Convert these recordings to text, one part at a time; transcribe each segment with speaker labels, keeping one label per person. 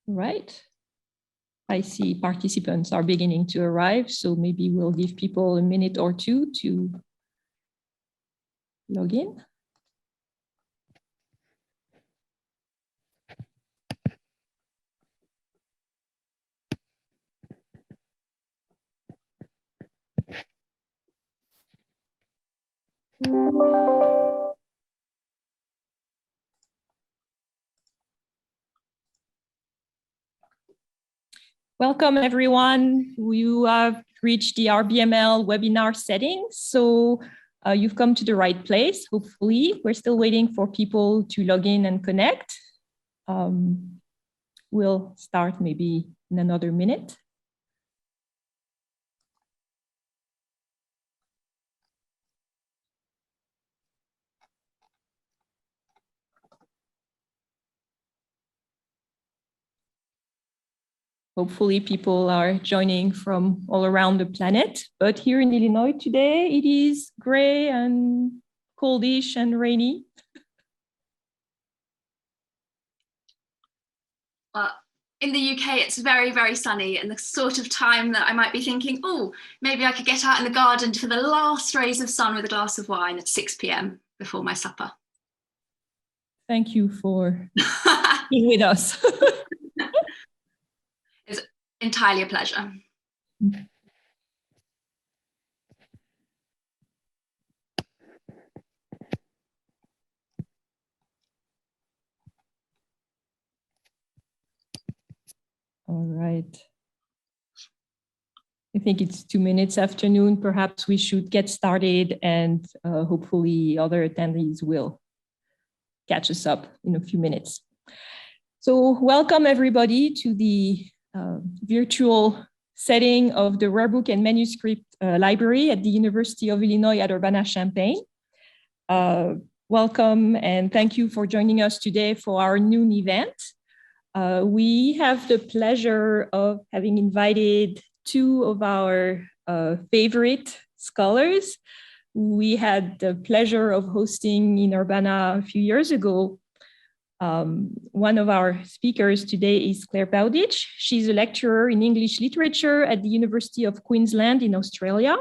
Speaker 1: Right. I see participants are beginning to arrive, so maybe we'll give people a minute or two to log in. Welcome, everyone. You have reached the RBML webinar settings, so you've come to the right place, hopefully. We're still waiting for people to log in and connect. We'll start maybe in another minute. Hopefully people are joining from all around the planet, but here in Illinois today, it is gray and coldish and rainy.
Speaker 2: Well, in the UK, it's very, very sunny, and the sort of time that I might be thinking, oh, maybe I could get out in the garden for the last rays of sun with a glass of wine at 6 p.m. before my supper.
Speaker 1: Thank you for being with us.
Speaker 2: It's entirely a pleasure.
Speaker 1: All right. I think it's 2 minutes after noon. Perhaps we should get started, and hopefully other attendees will catch us up in a few minutes. So welcome everybody to the virtual setting of the Rare Book and Manuscript Library at the University of Illinois at Urbana-Champaign. Welcome and thank you for joining us today for our noon event. We have the pleasure of having invited two of our favorite scholars. We had the pleasure of hosting in Urbana a few years ago. One of our speakers today is Claire Bowditch. She's a lecturer in English literature at the University of Queensland in Australia.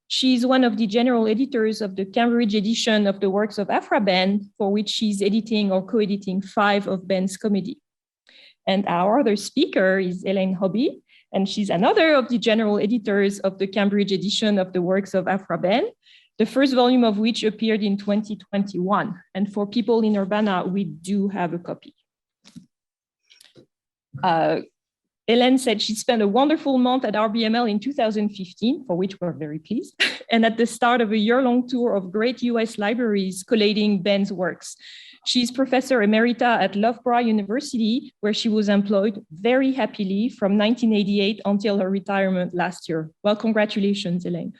Speaker 1: She's one of the general editors of the Cambridge edition of the Works of Aphra Behn, for which she's editing or co-editing 5 of Behn's comedy. And our other speaker is Elaine Hobby, and she's another of the general editors of the Cambridge edition of the Works of Aphra Behn, the first volume of which appeared in 2021. And for people in Urbana, we do have a copy. Elaine said she spent a wonderful month at RBML in 2015, for which we're very pleased, and at the start of a year-long tour of great US libraries collating Behn's works. She's professor emerita at Loughborough University, where she was employed very happily from 1988 until her retirement last year. Well, congratulations, Elaine.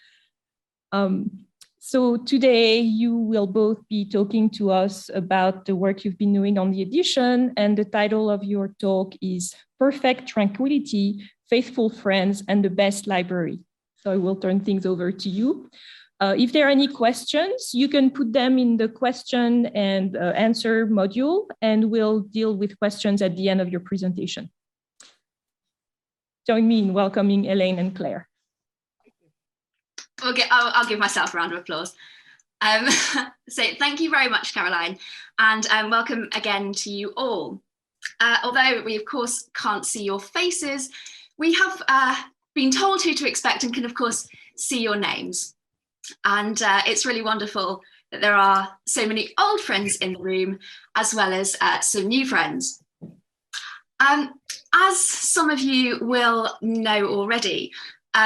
Speaker 1: So today you will both be talking to us about the work you've been doing on the edition, and the title of your talk is Perfect Tranquillity, Faithful Friends, and the Best Library. So I will turn things over to you. If there are any questions, you can put them in the question and answer module, and we'll deal with questions at the end of your presentation. Join me in welcoming Elaine and Claire.
Speaker 2: Okay, I'll give myself a round of applause. So thank you very much, Caroline, and welcome again to you all. Although we, of course, can't see your faces, we have been told who to expect and can, of course, see your names. And it's really wonderful that there are so many old friends in the room, as well as some new friends. As some of you will know already,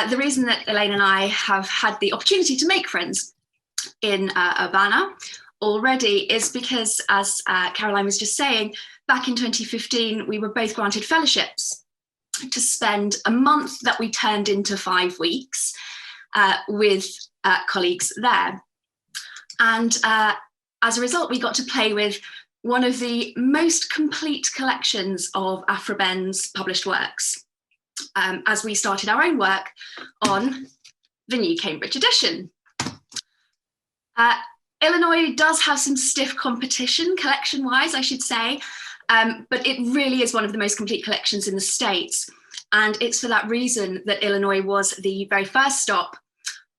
Speaker 2: the reason that Elaine and I have had the opportunity to make friends in Urbana already is because, as Caroline was just saying, back in 2015, we were both granted fellowships to spend a month that we turned into 5 weeks with colleagues there. And as a result, we got to play with one of the most complete collections of Aphra Behn's published works, as we started our own work on the new Cambridge edition. Illinois does have some stiff competition, collection-wise, I should say, But it really is one of the most complete collections in the States. And it's for that reason that Illinois was the very first stop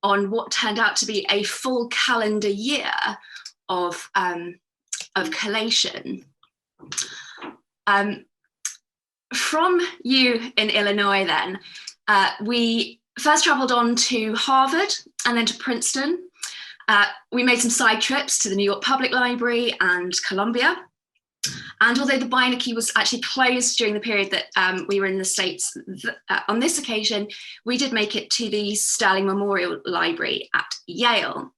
Speaker 2: on what turned out to be a full calendar year of collation. From you in Illinois then, we first travelled on to Harvard and then to Princeton. We made some side trips to the New York Public Library and Columbia. And although the Beinecke was actually closed during the period that we were in the States, on this occasion, we did make it to the Sterling Memorial Library at Yale.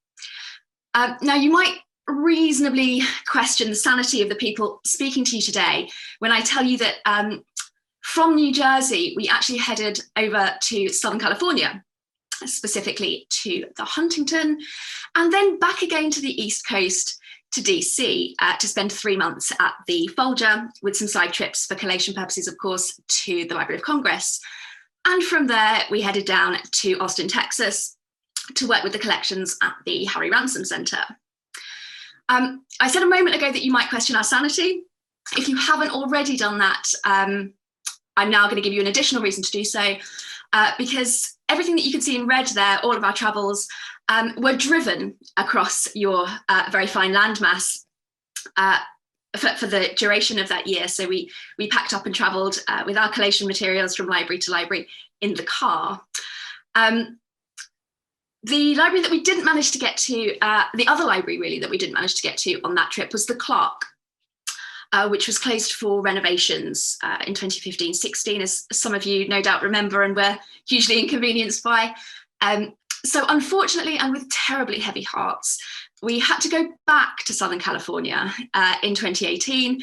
Speaker 2: Now, you might reasonably question the sanity of the people speaking to you today when I tell you that from New Jersey, we actually headed over to Southern California, specifically to the Huntington, and then back again to the East Coast to DC to spend 3 months at the Folger with some side trips for collation purposes, of course, to the Library of Congress. And from there, we headed down to Austin, Texas to work with the collections at the Harry Ransom Center. I said a moment ago that you might question our sanity. If you haven't already done that, I'm now going to give you an additional reason to do so, because everything that you can see in red there, all of our travels, were driven across your very fine landmass for the duration of that year. So we packed up and travelled with our collation materials from library to library in the car. The library that we didn't manage to get to, the other library really that we didn't manage to get to on that trip was the Clark, which was closed for renovations in 2015-16, as some of you no doubt remember and were hugely inconvenienced by. So unfortunately, and with terribly heavy hearts, we had to go back to Southern California in 2018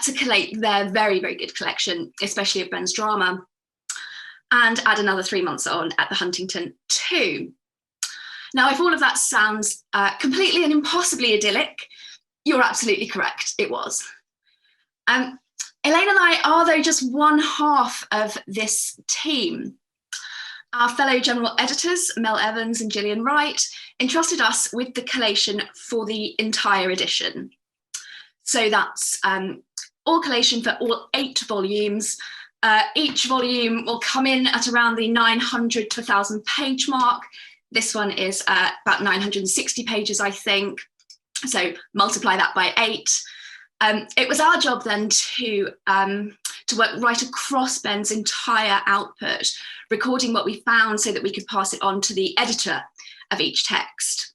Speaker 2: to collate their very, very good collection, especially of Behn's drama, and add another 3 months on at the Huntington too. Now, if all of that sounds completely and impossibly idyllic, you're absolutely correct, it was. Elaine and I are, though, just one half of this team. Our fellow general editors, Mel Evans and Gillian Wright, entrusted us with the collation for the entire edition. So that's all collation for all 8 volumes. Each volume will come in at around the 900 to 1,000 page mark. This one is about 960 pages, I think. So multiply that by 8. It was our job then to work right across Behn's entire output, recording what we found so that we could pass it on to the editor of each text.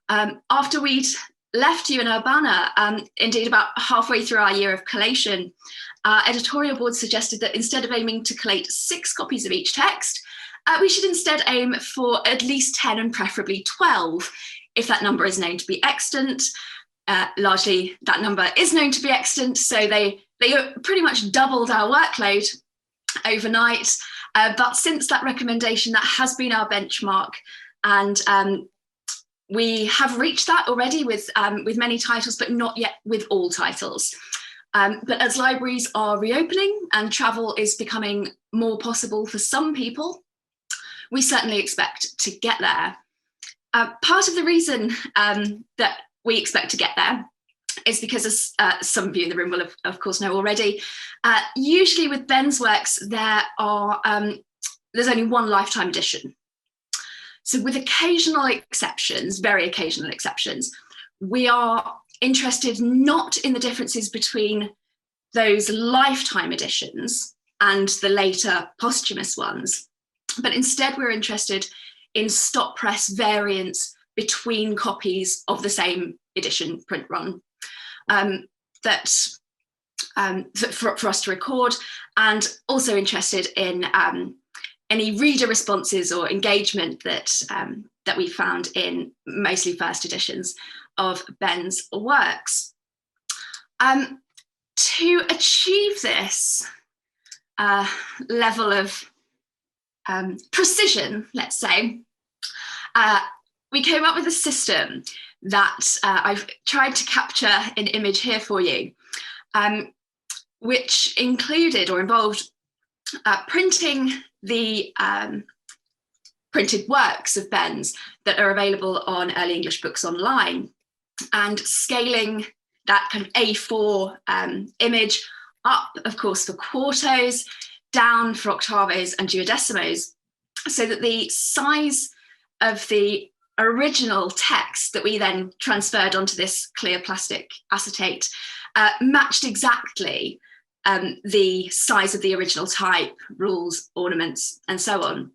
Speaker 2: After we'd left you in Urbana, indeed about halfway through our year of collation, our editorial board suggested that instead of aiming to collate 6 copies of each text, we should instead aim for at least 10 and preferably 12, if that number is known to be extant. Largely that number is known to be extant, so they pretty much doubled our workload overnight. But since that recommendation, that has been our benchmark, and we have reached that already with many titles, but not yet with all titles. But as libraries are reopening and travel is becoming more possible for some people, we certainly expect to get there. Part of the reason that we expect to get there is because, as some of you in the room will of course know already, usually with Behn's works there's only one lifetime edition. So with occasional exceptions, very occasional exceptions, we are interested not in the differences between those lifetime editions and the later posthumous ones, but instead we're interested in stop press variants between copies of the same edition print run for us to record, and also interested in any reader responses or engagement that we found in mostly first editions of Behn's works. To achieve this level of precision, let's say, we came up with a system that I've tried to capture in image here for you, which included or involved printing the printed works of Behn's that are available on Early English Books Online, and scaling that kind of A4 image, up, of course, for quartos, down for octavos and duodecimos, so that the size of the original text that we then transferred onto this clear plastic acetate matched exactly the size of the original type, rules, ornaments, and so on.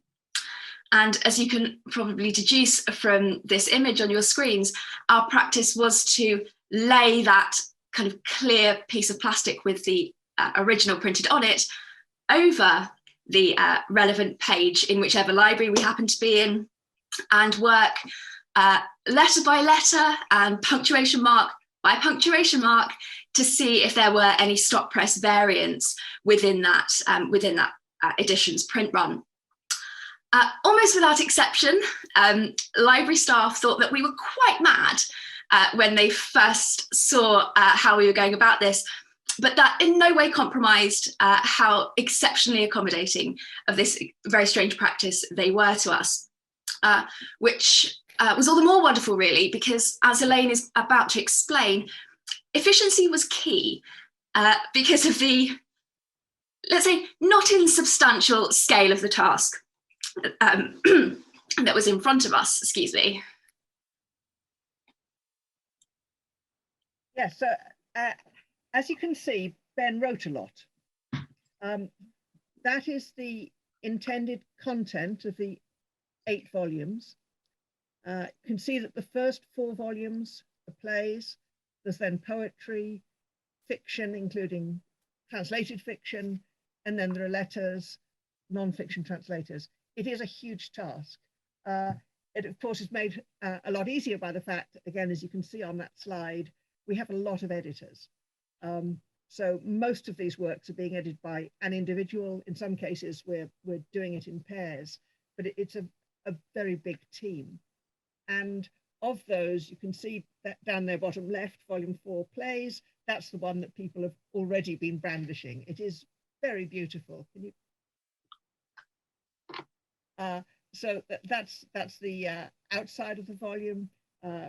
Speaker 2: And as you can probably deduce from this image on your screens, our practice was to lay that kind of clear piece of plastic with the original printed on it over the relevant page in whichever library we happen to be in, and work letter by letter and punctuation mark by punctuation mark to see if there were any stop press variants within that edition's print run. Almost without exception, library staff thought that we were quite mad when they first saw how we were going about this, but that in no way compromised how exceptionally accommodating of this very strange practice they were to us, which was all the more wonderful, really, because as Elaine is about to explain, efficiency was key because of the, let's say, not insubstantial scale of the task that was in front of us, excuse me.
Speaker 3: Yes, so as you can see, Ben wrote a lot. That is the intended content of the 8 volumes. You can see that the first 4 volumes are plays. There's then poetry, fiction, including translated fiction, and then there are letters, non-fiction translators. It is a huge task. It, of course, is made a lot easier by the fact, again, as you can see on that slide, we have a lot of editors. So most of these works are being edited by an individual. In some cases, we're doing it in pairs, but it's a very big team. And of those, you can see that down there bottom left, volume 4 plays. That's the one that people have already been brandishing. It is very beautiful. Can you? So that's the outside of the volume.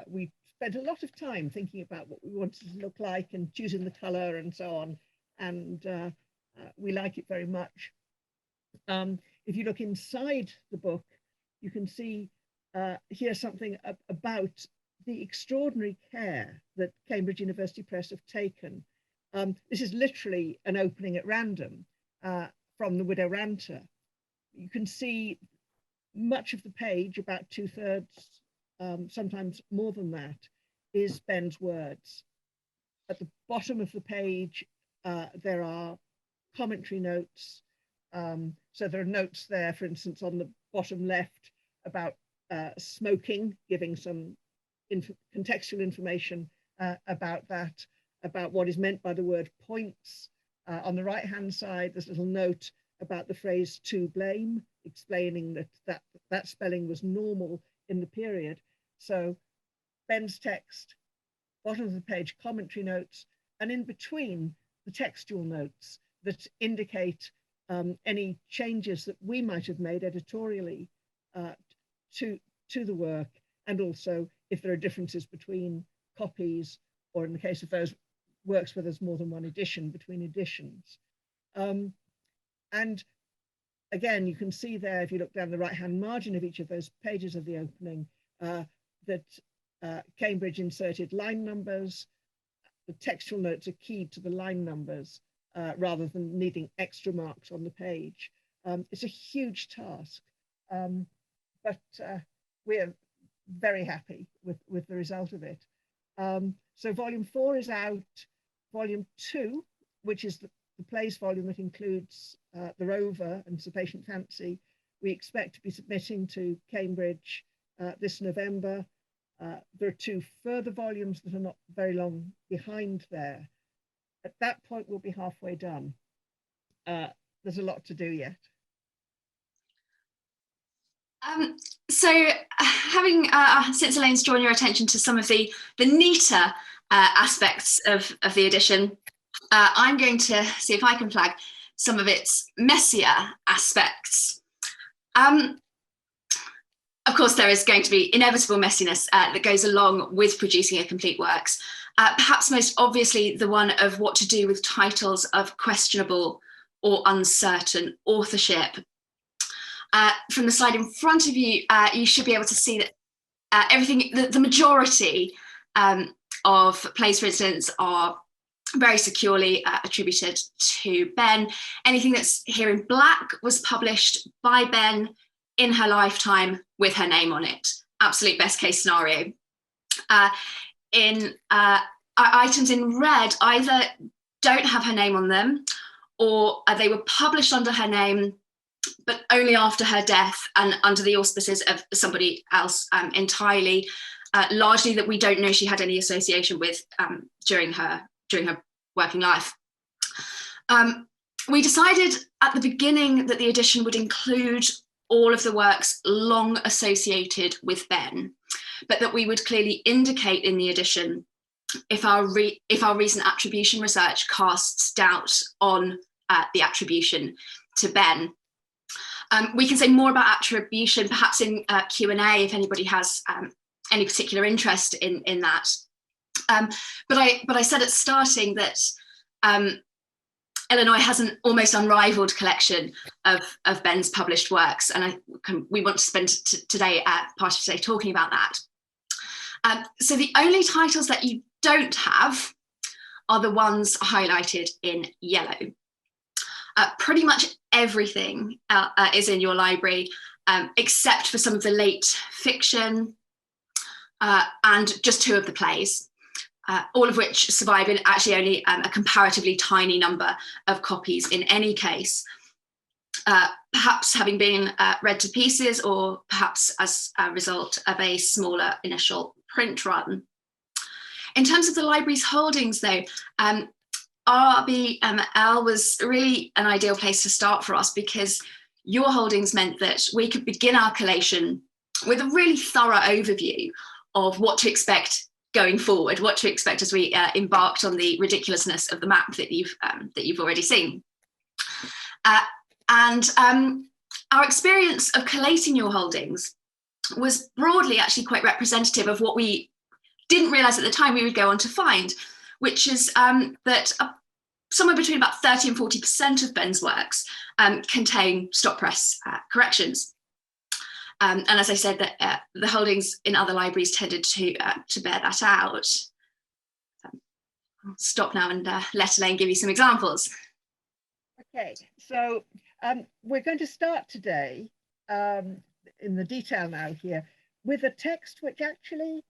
Speaker 3: We spent a lot of time thinking about what we wanted to look like and choosing the color and so on. And we like it very much. If you look inside the book, you can see here's something about the extraordinary care that Cambridge University Press have taken. This is literally an opening at random from The Widow Ranter. You can see much of the page, about 2/3, sometimes more than that, is Ben's words. At the bottom of the page, there are commentary notes. So there are notes there, for instance, on the bottom left about smoking, giving some contextual information about that, about what is meant by the word points. On the right-hand side, there's a little note about the phrase to blame, explaining that spelling was normal in the period. So Ben's text, bottom of the page, commentary notes, and in between the textual notes that indicate any changes that we might have made editorially to the work, and also if there are differences between copies, or in the case of those works where there's more than one edition, between editions. And again, you can see there, if you look down the right-hand margin of each of those pages of the opening, that Cambridge inserted line numbers. The textual notes are keyed to the line numbers rather than needing extra marks on the page. It's a huge task, but we're very happy with the result of it. So volume 4 is out. Volume 2, which is the plays volume that includes The Rover and Sir Patient Fancy, we expect to be submitting to Cambridge this November. There are 2 further volumes that are not very long behind there. At that point, we'll be halfway done. There's a lot to do yet.
Speaker 2: So having, since Elaine's drawn your attention to some of the neater aspects of the edition, I'm going to see if I can flag some of its messier aspects. Of course, there is going to be inevitable messiness that goes along with producing a complete works. Perhaps most obviously the one of what to do with titles of questionable or uncertain authorship. From the slide in front of you, you should be able to see that everything, the majority of plays, for instance, are very securely attributed to Behn. Anything that's here in black was published by Behn in her lifetime with her name on it. Absolute best case scenario. Items in red either don't have her name on them, or they were published under her name, but only after her death and under the auspices of somebody else entirely, largely that we don't know she had any association with during her working life. We decided at the beginning that the edition would include all of the works long associated with Behn, but that we would clearly indicate in the edition if our recent attribution research casts doubt on the attribution to Behn. We can say more about attribution perhaps in Q&A if anybody has any particular interest in that. But I said at starting that Illinois has an almost unrivaled collection of Behn's published works, and we want to spend today part of today talking about that. So the only titles that you don't have are the ones highlighted in yellow. Pretty much everything is in your library, except for some of the late fiction and just 2 of the plays, all of which survive in actually only a comparatively tiny number of copies in any case, perhaps having been read to pieces, or perhaps as a result of a smaller initial print run. In terms of the library's holdings, though, RBML was really an ideal place to start for us, because your holdings meant that we could begin our collation with a really thorough overview of what to expect going forward, what to expect as we embarked on the ridiculousness of the map that you've already seen. Our experience of collating your holdings was broadly actually quite representative of what we didn't realise at the time we would go on to find, which is that somewhere between about 30 and 40% of Behn's works contain stop press corrections. And as I said, that the holdings in other libraries tended to bear that out. I'll stop now and let Elaine give you some examples.
Speaker 3: Okay, so we're going to start today in the detail now here with a text which actually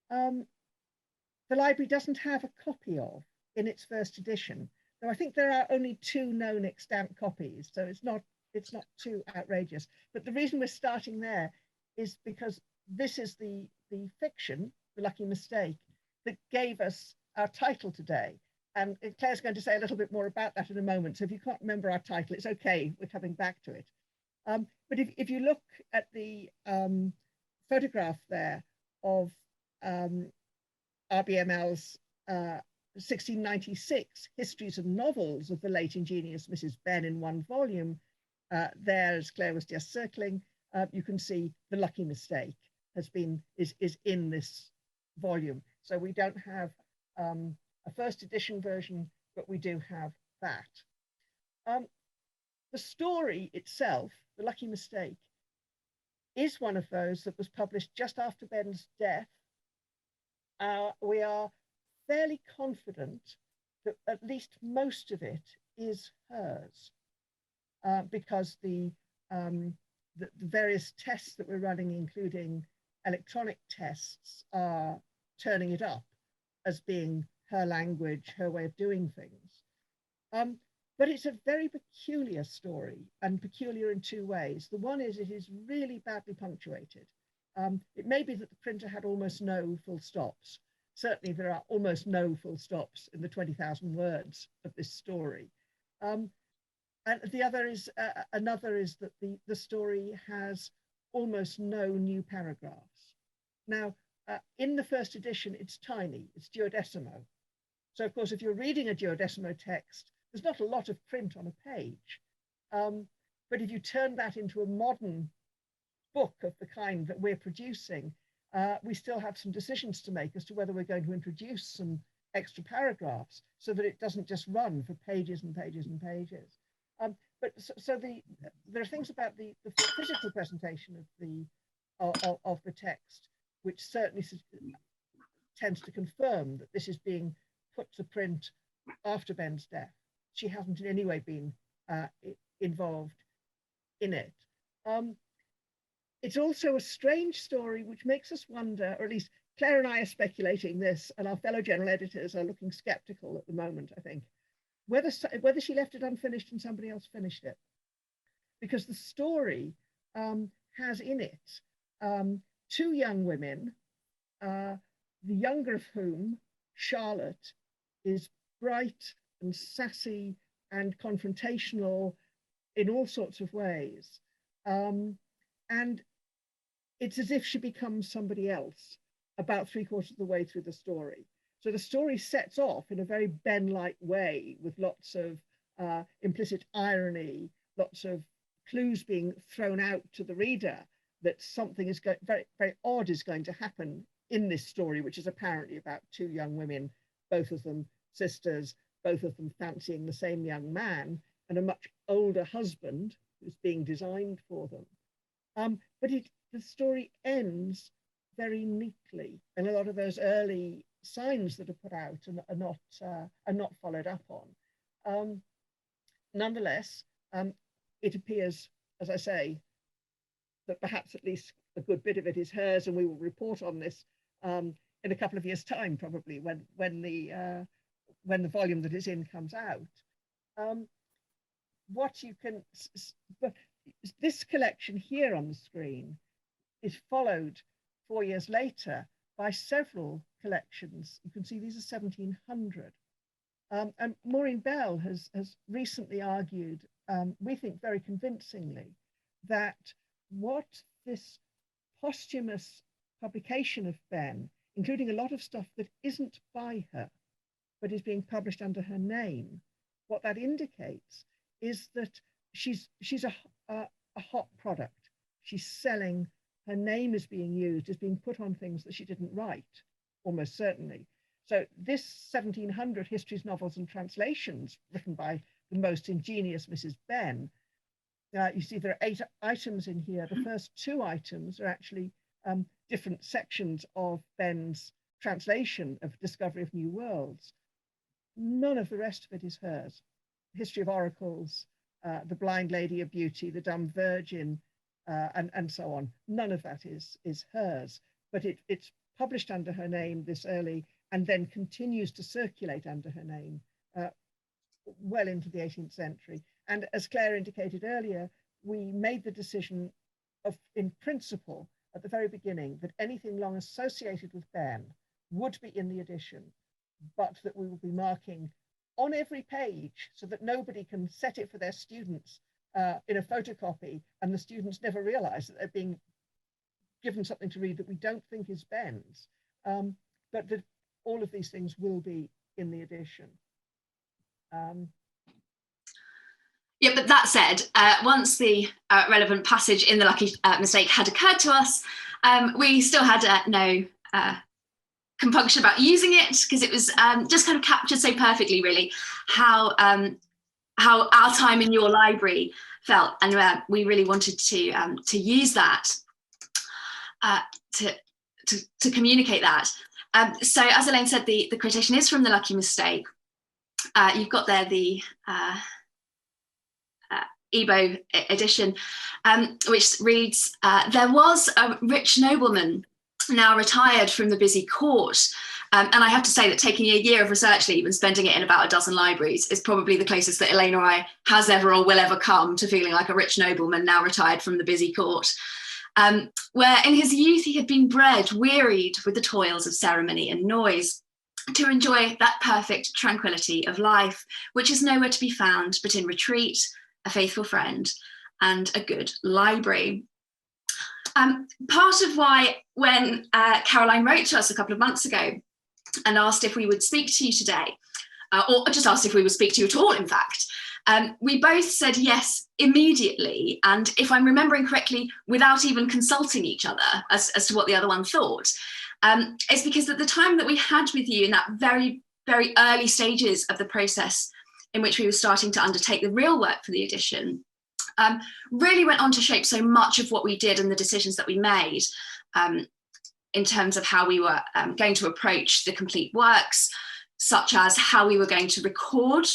Speaker 3: the library doesn't have a copy of in its first edition. So I think there are only 2 known extant copies, so it's not too outrageous. But the reason we're starting there is because this is the fiction, The Lucky Mistake, that gave us our title today. And Claire's going to say a little bit more about that in a moment. So if you can't remember our title, it's okay, we're coming back to it. But if you look at the photograph there of RBML's 1696 Histories of Novels of the late ingenious Mrs. Behn in 1 volume, there, as Claire was just circling, you can see The Lucky Mistake is in this volume. So we don't have a first edition version, but we do have that. The story itself, The Lucky Mistake, is one of those that was published just after Behn's death. We are fairly confident that at least most of it is hers, because the various tests that we're running, including electronic tests, are turning it up as being her language, her way of doing things. But it's a very peculiar story, and peculiar in 2 ways. The one is it is really badly punctuated. It may be that the printer had almost no full stops. Certainly there are almost no full stops in the 20,000 words of this story. And the other is, another is that the story has almost no new paragraphs. Now, in the first edition, it's tiny, it's duodecimo. So of course, if you're reading a duodecimo text, there's not a lot of print on a page. But if you turn that into a modern book of the kind that we're producing, we still have some decisions to make as to whether we're going to introduce some extra paragraphs so that it doesn't just run for pages and pages and pages. There are things about the physical presentation of the text which certainly tends to confirm that this is being put to print after Behn's death. She hasn't in any way been involved in it. It's also a strange story which makes us wonder, or at least Claire and I are speculating this, and our fellow general editors are looking skeptical at the moment, I think, whether she left it unfinished and somebody else finished it. Because the story has in it two young women, the younger of whom, Charlotte, is bright and sassy and confrontational in all sorts of ways. And it's as if she becomes somebody else about 3/4 of the way through the story. So the story sets off in a very Behn-like way with lots of implicit irony, lots of clues being thrown out to the reader that something is very, very odd is going to happen in this story, which is apparently about two young women, both of them sisters, both of them fancying the same young man, and a much older husband who's being designed for them. But the story ends very neatly, and a lot of those early signs that are put out are not followed up on. Nonetheless, it appears, as I say, that perhaps at least a good bit of it is hers, and we will report on this in a couple of years' time, probably when the volume that it's in comes out. This collection here on the screen is followed 4 years later by several collections. You can see these are 1700. And Maureen Bell has recently argued, we think very convincingly, that what this posthumous publication of Behn, including a lot of stuff that isn't by her, but is being published under her name, what that indicates is that she's a hot product. She's selling, her name is being used, is being put on things that she didn't write, almost certainly. So this 1700 histories, novels and translations written by the most ingenious Mrs. Behn, you see there are 8 items in here. The first 2 items are actually different sections of Behn's translation of Discovery of New Worlds. None of the rest of it is hers. History of Oracles, The Blind Lady of Beauty, The Dumb Virgin, and so on. None of that is hers, but it's published under her name this early and then continues to circulate under her name well into the 18th century. And as Claire indicated earlier, we made the decision in principle at the very beginning that anything long associated with Behn would be in the edition, but that we will be marking on every page so that nobody can set it for their students in a photocopy and the students never realize that they're being given something to read that we don't think is Behn's, but that all of these things will be in the edition.
Speaker 2: Yeah, but that said, once the relevant passage in the lucky mistake had occurred to us, we still had no compunction about using it, because it was just kind of captured so perfectly, really, how our time in your library felt, and we really wanted to use that to communicate that. So, as Elaine said, the quotation is from the Lucky Mistake. You've got there the Ebo edition, which reads, there was a rich nobleman, now retired from the busy court. And I have to say that taking a year of research leave and spending it in about a dozen libraries is probably the closest that Elaine or I has ever or will ever come to feeling like a rich nobleman now retired from the busy court. Where in his youth he had been bred, wearied with the toils of ceremony and noise, to enjoy that perfect tranquillity of life, which is nowhere to be found but in retreat, a faithful friend, and a good library. Part of why, when Caroline wrote to us a couple of months ago and asked if we would speak to you today, or just asked if we would speak to you at all, in fact, We both said yes immediately, and if I'm remembering correctly, without even consulting each other as to what the other one thought. It's because at the time that we had with you in that very, very early stages of the process in which we were starting to undertake the real work for the edition, really went on to shape so much of what we did and the decisions that we made in terms of how we were going to approach the complete works, such as how we were going to record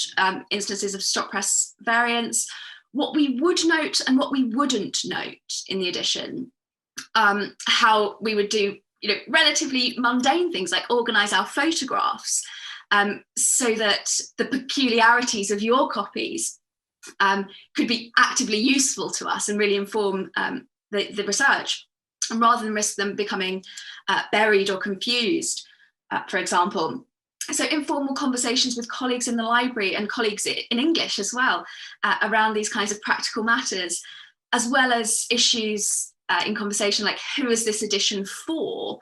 Speaker 2: instances of stop press variants, what we would note and what we wouldn't note in the edition, how we would do relatively mundane things like organise our photographs, so that the peculiarities of your copies could be actively useful to us and really inform the research, and rather than risk them becoming buried or confused, for example. So informal conversations with colleagues in the library and colleagues in English as well, around these kinds of practical matters, as well as issues in conversation like, who is this edition for?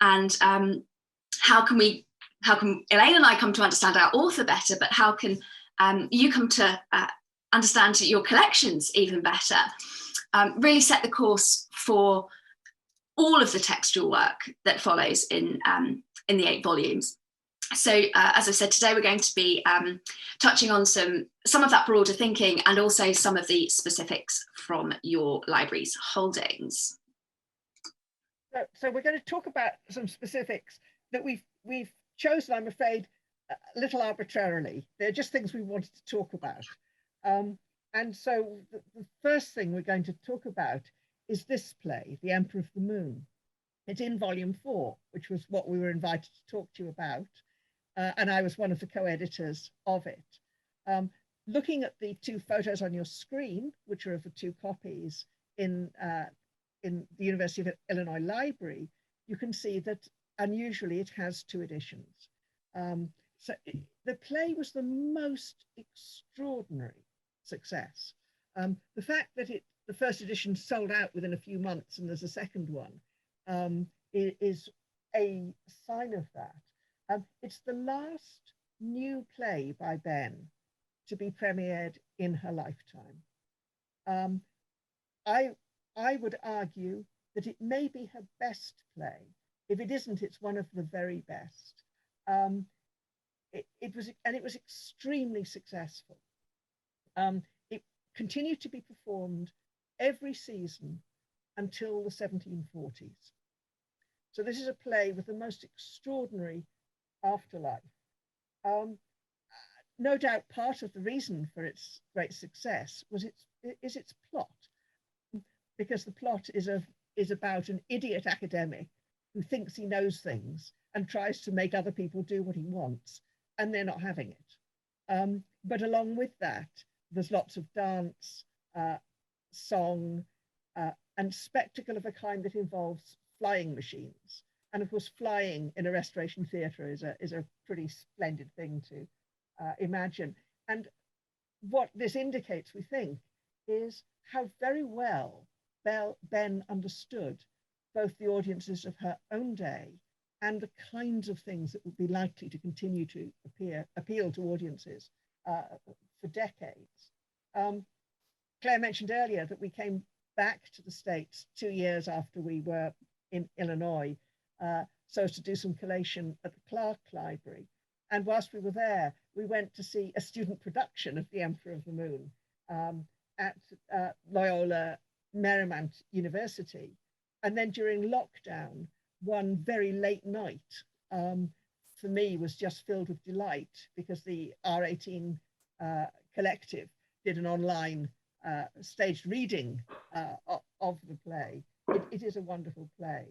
Speaker 2: And how can Elaine and I come to understand our author better, but how can you come to understand your collections even better? Really set the course for all of the textual work that follows in the 8 volumes. So as I said, today we're going to be touching on some of that broader thinking and also some of the specifics from your library's holdings.
Speaker 3: So we're going to talk about some specifics that we've chosen, I'm afraid, a little arbitrarily. They're just things we wanted to talk about. And so the first thing we're going to talk about is this play, The Emperor of the Moon. It's in volume 4, which was what we were invited to talk to you about. And I was one of the co-editors of it. Looking at the 2 photos on your screen, which are of the 2 copies in the University of Illinois Library, you can see that unusually it has 2 editions. So the play was the most extraordinary success. The fact that the first edition sold out within a few months and there's a second one is a sign of that. It's the last new play by Behn to be premiered in her lifetime. I would argue that it may be her best play. If it isn't, it's one of the very best. It was extremely successful. It continued to be performed every season until the 1740s. So this is a play with the most extraordinary afterlife. No doubt part of the reason for its great success was its plot, because the plot is about an idiot academic who thinks he knows things and tries to make other people do what he wants, and they're not having it. But along with that, there's lots of dance, song, and spectacle of a kind that involves flying machines. And of course, flying in a restoration theatre is a pretty splendid thing to imagine. And what this indicates, we think, is how very well Behn understood both the audiences of her own day and the kinds of things that would be likely to continue to appeal to audiences for decades. Claire mentioned earlier that we came back to the States 2 years after we were in Illinois, so as to do some collation at the Clark Library. And whilst we were there, we went to see a student production of The Emperor of the Moon at Loyola Marymount University. And then during lockdown, one very late night, for me, was just filled with delight because the R18 collective did an online staged reading of the play. It is a wonderful play.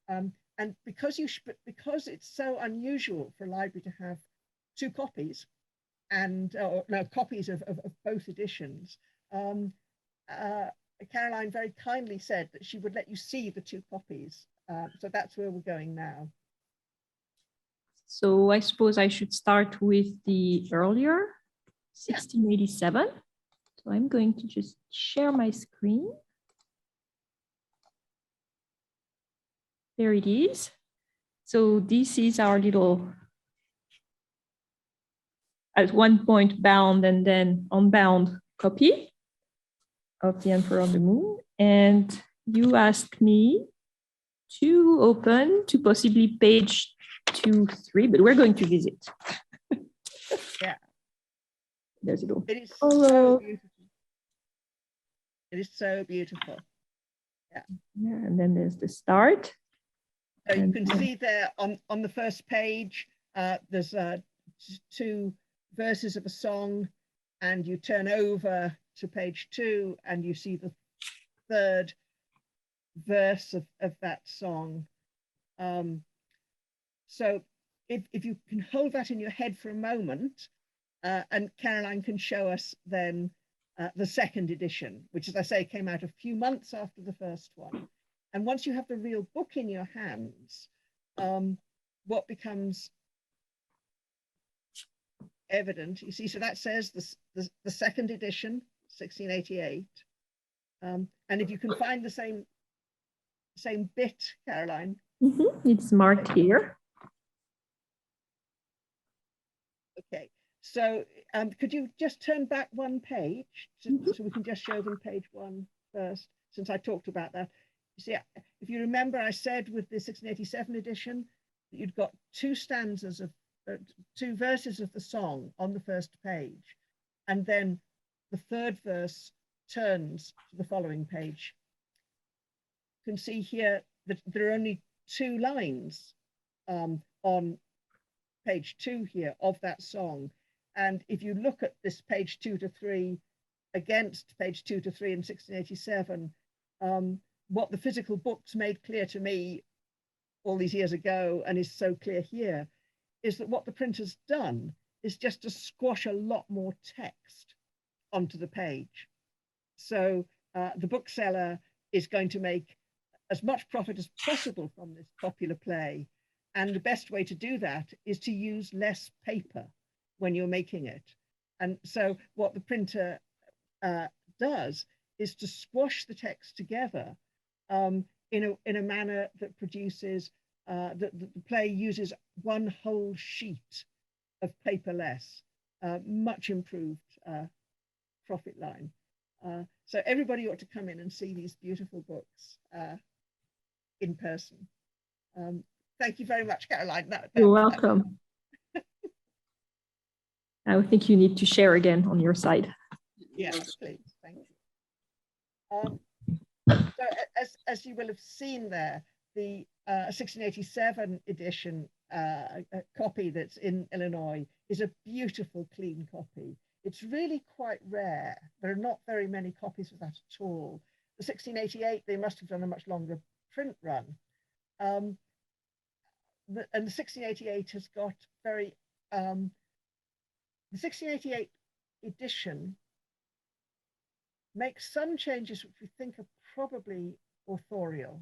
Speaker 3: And because it's so unusual for a library to have 2 copies and copies of both editions, Caroline very kindly said that she would let you see the 2 copies. So that's where we're going now.
Speaker 1: So I suppose I should start with the earlier 1687. So I'm going to just share my screen. There it is. So this is our little at one point bound and then unbound copy of The Emperor of the Moon. And you asked me to open to possibly page 2-3, but we're going to visit.
Speaker 3: Yeah.
Speaker 1: There's it all.
Speaker 3: It is
Speaker 1: Hello.
Speaker 3: so beautiful. It is so beautiful. Yeah.
Speaker 1: Yeah, and then there's the start.
Speaker 3: So you can see there on the first page, there's 2 verses of a song, and you turn over to page 2 and you see the 3rd verse of that song. So if you can hold that in your head for a moment, and Caroline can show us then the 2nd edition, which, as I say, came out a few months after the first one. And once you have the real book in your hands, what becomes evident, you see, so that says the 2nd edition, 1688. And if you can find the same bit, Caroline.
Speaker 1: It's marked here.
Speaker 3: Okay, so could you just turn back one page so we can just show them page 1 first, since I talked about that. You see, if you remember, I said with the 1687 edition that you'd got 2 stanzas of 2 verses of the song on the first page, and then the 3rd verse turns to the following page. You can see here that there are only 2 lines on page 2 here of that song. And if you look at this page 2 to 3 against page 2 to 3 in 1687, what the physical books made clear to me all these years ago, and is so clear here, is that what the printer's done is just to squash a lot more text onto the page. So the bookseller is going to make as much profit as possible from this popular play. And the best way to do that is to use less paper when you're making it. And so what the printer does is to squash the text together in a manner that produces, that the play uses one whole sheet of paper less, much improved profit line. So everybody ought to come in and see these beautiful books in person. Thank you very much, Caroline.
Speaker 1: You're welcome. I think you need to share again on your side.
Speaker 3: Yes, please. Thank you. So as you will have seen there, the 1687 edition copy that's in Illinois is a beautiful, clean copy. It's really quite rare. There are not very many copies of that at all. The 1688, they must have done a much longer print run. And the 1688 has got very, the 1688 edition makes some changes which we think are probably authorial.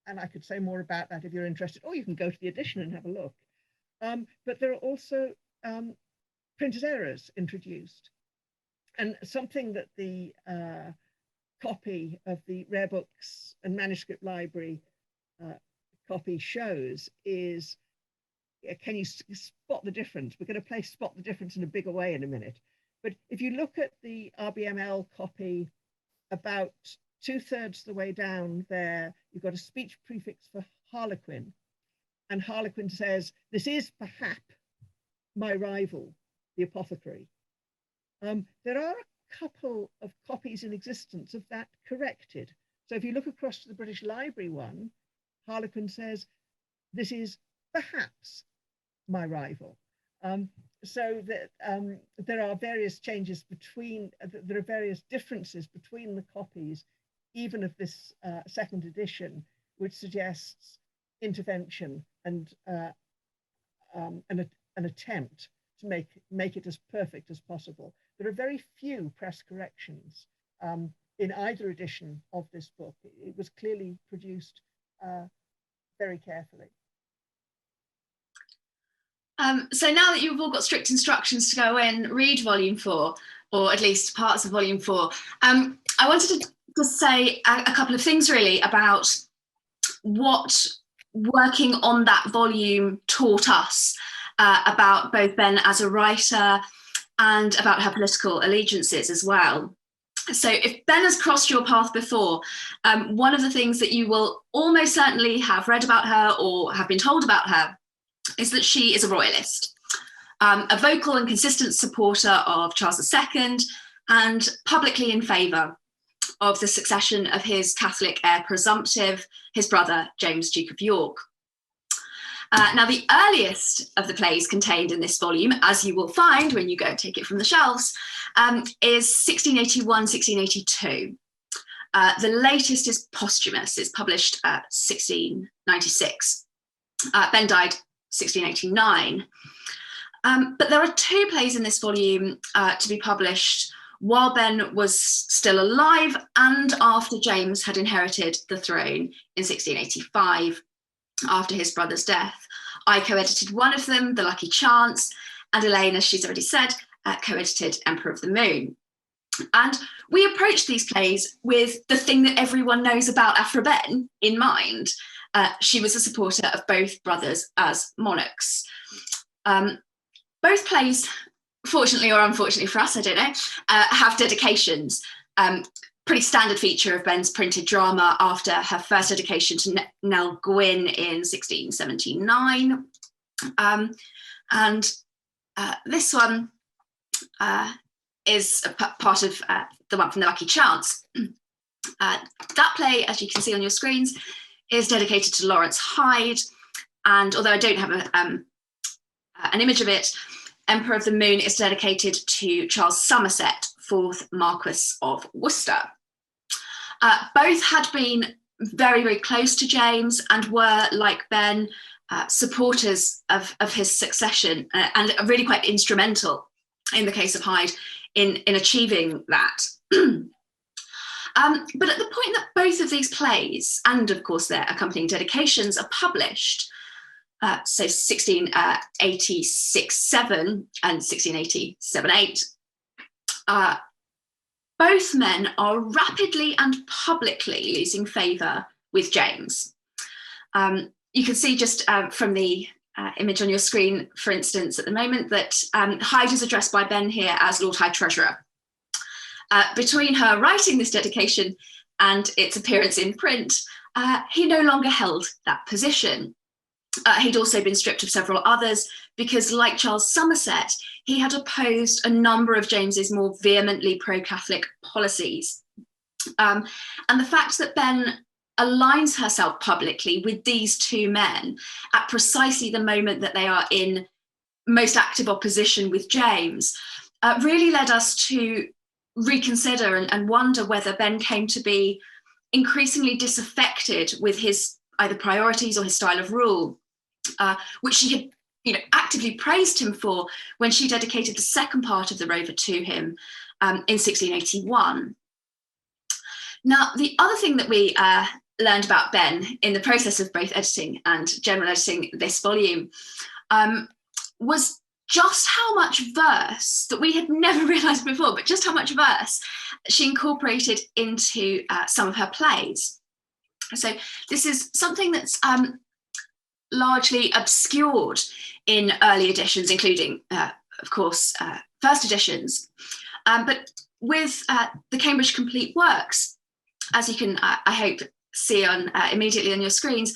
Speaker 3: And I could say more about that if you're interested, or you can go to the edition and have a look. But there are also printer's errors introduced. And something that the copy of the Rare Books and Manuscript Library copy shows is, can you spot the difference? We're going to play Spot the Difference in a bigger way in a minute. But if you look at the RBML copy, about 2/3 the way down there, you've got a speech prefix for Harlequin. And Harlequin says, "This is perhaps my rival, the apothecary." There are a couple of copies in existence of that corrected. So if you look across to the British Library one, Harlequin says, "This is perhaps my rival." So that there are various changes between, there are various differences between the copies, even of this second edition, which suggests intervention and an attempt to make it as perfect as possible. There are very few press corrections in either edition of this book. It was clearly produced very carefully.
Speaker 2: So now that you've all got strict instructions to go in, read volume 4, or at least parts of volume 4, I wanted to just say a couple of things really about what working on that volume taught us about both Ben as a writer and about her political allegiances as well. So if Ben has crossed your path before, one of the things that you will almost certainly have read about her or have been told about her is that she is a royalist, a vocal and consistent supporter of Charles II and publicly in favour of the succession of his Catholic heir presumptive, his brother, James, Duke of York. Now, the earliest of the plays contained in this volume, as you will find when you go and take it from the shelves, is 1681-1682. The latest is posthumous. It's published 1696. Ben died 1689. But there are two plays in this volume to be published while Ben was still alive and after James had inherited the throne in 1685 after his brother's death. I co-edited one of them, The Lucky Chance, and Elaine, as she's already said, co-edited Emperor of the Moon. And we approached these plays with the thing that everyone knows about Aphra Behn in mind. She was a supporter of both brothers as monarchs. Both plays, fortunately or unfortunately for us, I don't know, have dedications. Pretty standard feature of Ben's printed drama after her first dedication to Nell Gwyn in 1679. This one is a part of the one from The Lucky Chance. That play, as you can see on your screens, is dedicated to Lawrence Hyde. And although I don't have an image of it, Emperor of the Moon is dedicated to Charles Somerset, 4th Marquess of Worcester. Both had been very, very close to James and were, like Ben, supporters of his succession and really quite instrumental in the case of Hyde in achieving that. But at the point that both of these plays, and of course their accompanying dedications, are published, so 1686-7 and 1687-8, both men are rapidly and publicly losing favour with James. You can see just from the image on your screen, for instance, at the moment, that Hyde is addressed by Ben here as Lord High Treasurer. Between her writing this dedication and its appearance in print, he no longer held that position. He'd also been stripped of several others because, like Charles Somerset, he had opposed a number of James's more vehemently pro-Catholic policies. And the fact that Ben aligns herself publicly with these two men at precisely the moment that they are in most active opposition with James really led us to reconsider and wonder whether Ben came to be increasingly disaffected with his either priorities or his style of rule, which she had actively praised him for when she dedicated the second part of the Rover to him in 1681. Now, the other thing that we learned about Ben in the process of both editing and general editing this volume was just how much verse that we had never realised before, but just how much verse she incorporated into some of her plays. So this is something that's largely obscured in early editions, including, of course, first editions. But with the Cambridge Complete Works, as you can, I hope, see on immediately on your screens,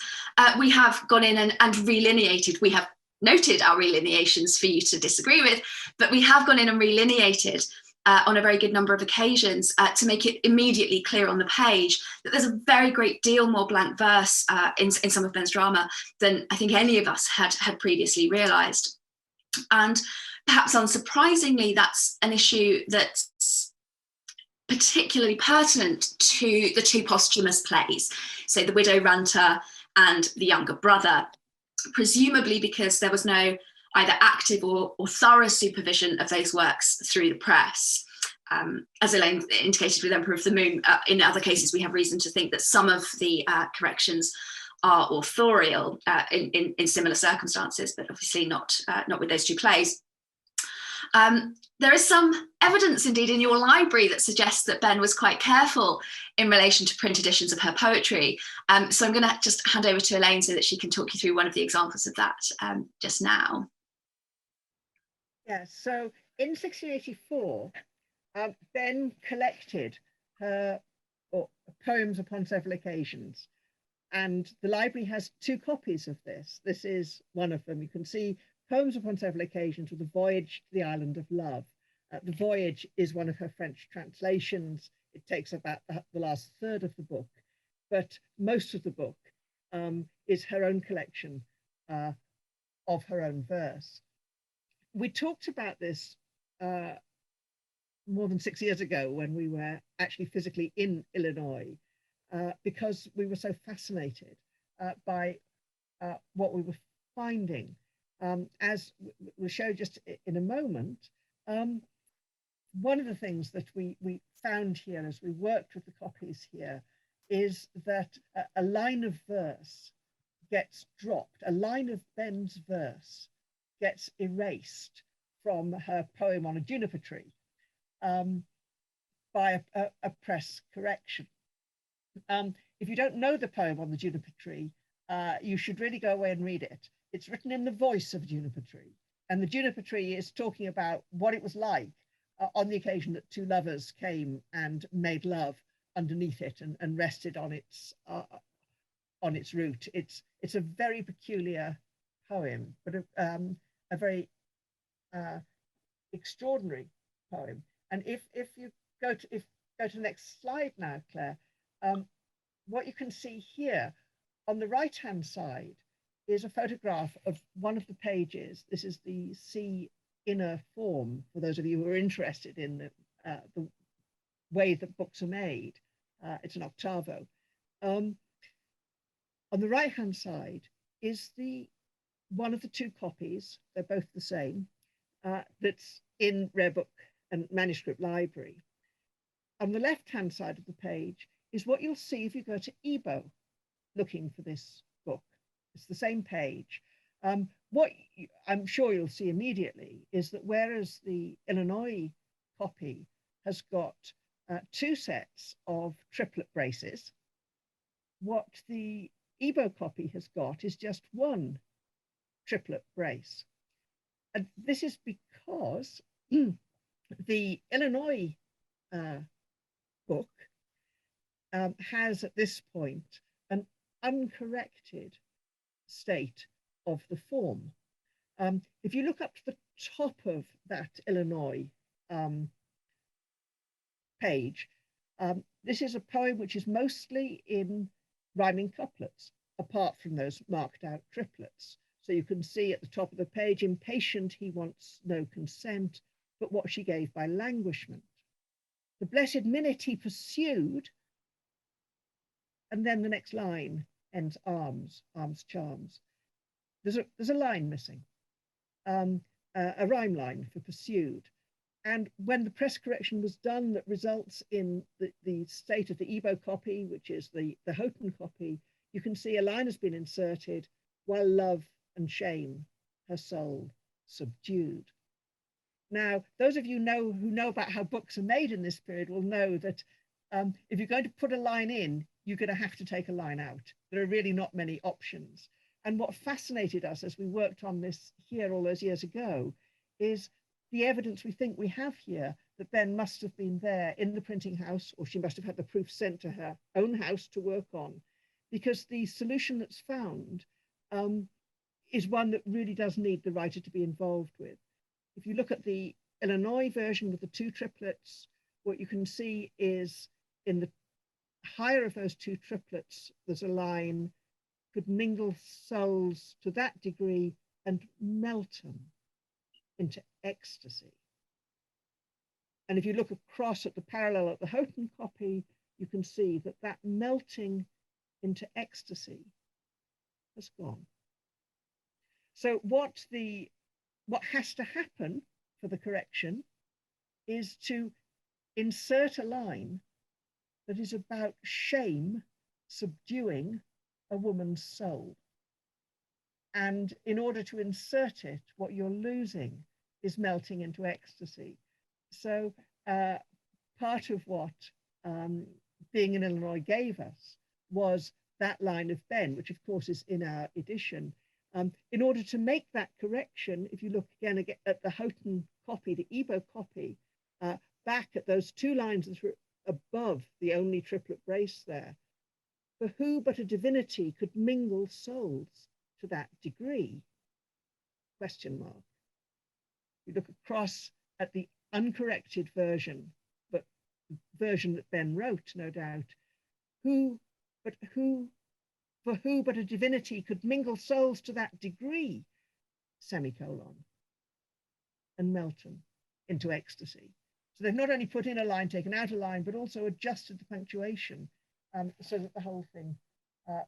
Speaker 2: we have gone in and relineated. We have noted our relineations for you to disagree with, but we have gone in and relineated on a very good number of occasions to make it immediately clear on the page that there's a very great deal more blank verse in some of Ben's drama than I think any of us had previously realised. And perhaps unsurprisingly, that's an issue that's particularly pertinent to the two posthumous plays, so The Widow Ranter and The Younger Brother, presumably because there was no either active or thorough supervision of those works through the press. As Elaine indicated with Emperor of the Moon, in other cases we have reason to think that some of the corrections are authorial in similar circumstances, but obviously not with those two plays. There is some evidence indeed in your library that suggests that Ben was quite careful in relation to print editions of her poetry. So I'm going to just hand over to Elaine so that she can talk you through one of the examples of that just now.
Speaker 3: Yes, so in 1684, Behn collected her poems upon several occasions. And the library has 2 copies of this. This is one of them. You can see Poems upon Several Occasions with a Voyage to the Island of Love. The Voyage is one of her French translations. It takes about the last third of the book, but most of the book is her own collection of her own verse. We talked about this more than 6 years ago when we were actually physically in Illinois, because we were so fascinated by what we were finding. As we'll show just in a moment, one of the things that we found here as we worked with the copies here is that a line of verse gets dropped, a line of Behn's verse gets erased from her poem on a juniper tree by a press correction. If you don't know the poem on the juniper tree, you should really go away and read it. It's written in the voice of juniper tree, and the juniper tree is talking about what it was like on the occasion that 2 lovers came and made love underneath it and rested on its root. It's a very peculiar poem, but a very extraordinary poem. And if you go to the next slide now, Claire, what you can see here on the right-hand side is a photograph of one of the pages. This is the C inner form, for those of you who are interested in the way that books are made. It's an octavo. On the right-hand side is one of the 2 copies, they're both the same, that's in Rare Book and Manuscript Library. On the left-hand side of the page is what you'll see if you go to Ebo looking for this book. It's the same page. What I'm sure you'll see immediately is that whereas the Illinois copy has got 2 sets of triplet braces, what the Ebo copy has got is just 1 triplet brace. And this is because the Illinois book has at this point an uncorrected state of the form. If you look up to the top of that Illinois page, this is a poem which is mostly in rhyming couplets, apart from those marked out triplets. So you can see at the top of the page, impatient he wants no consent, but what she gave by languishment. The blessed minute he pursued, and then the next line ends arms charms. There's a line missing, a rhyme line for pursued. And when the press correction was done, that results in the state of the Ebo copy, which is the Houghton copy, you can see a line has been inserted, while love and shame her soul subdued. Now, those of you who know about how books are made in this period will know that if you're going to put a line in, you're going to have to take a line out. There are really not many options. And what fascinated us as we worked on this here all those years ago is the evidence we think we have here that Behn must have been there in the printing house, or she must have had the proof sent to her own house to work on, because the solution that's found is one that really does need the writer to be involved with. If you look at the Illinois version with the 2 triplets, what you can see is in the higher of those 2 triplets, there's a line, could mingle souls to that degree and melt them into ecstasy. And if you look across at the parallel at the Houghton copy, you can see that that melting into ecstasy has gone. So what has to happen for the correction is to insert a line that is about shame subduing a woman's soul. And in order to insert it, what you're losing is melting into ecstasy. So part of what Being in Illinois gave us was that line of Behn, which of course is in our edition. In order to make that correction, if you look again at the Houghton copy, the Ebo copy, back at those two lines that were above the only triplet brace there, for who but a divinity could mingle souls to that degree? Question mark. You look across at the uncorrected version, but version that Ben wrote, no doubt. For who but a divinity could mingle souls to that degree? Semicolon. And Melton into ecstasy. So they've not only put in a line, taken out a line, but also adjusted the punctuation so that the whole thing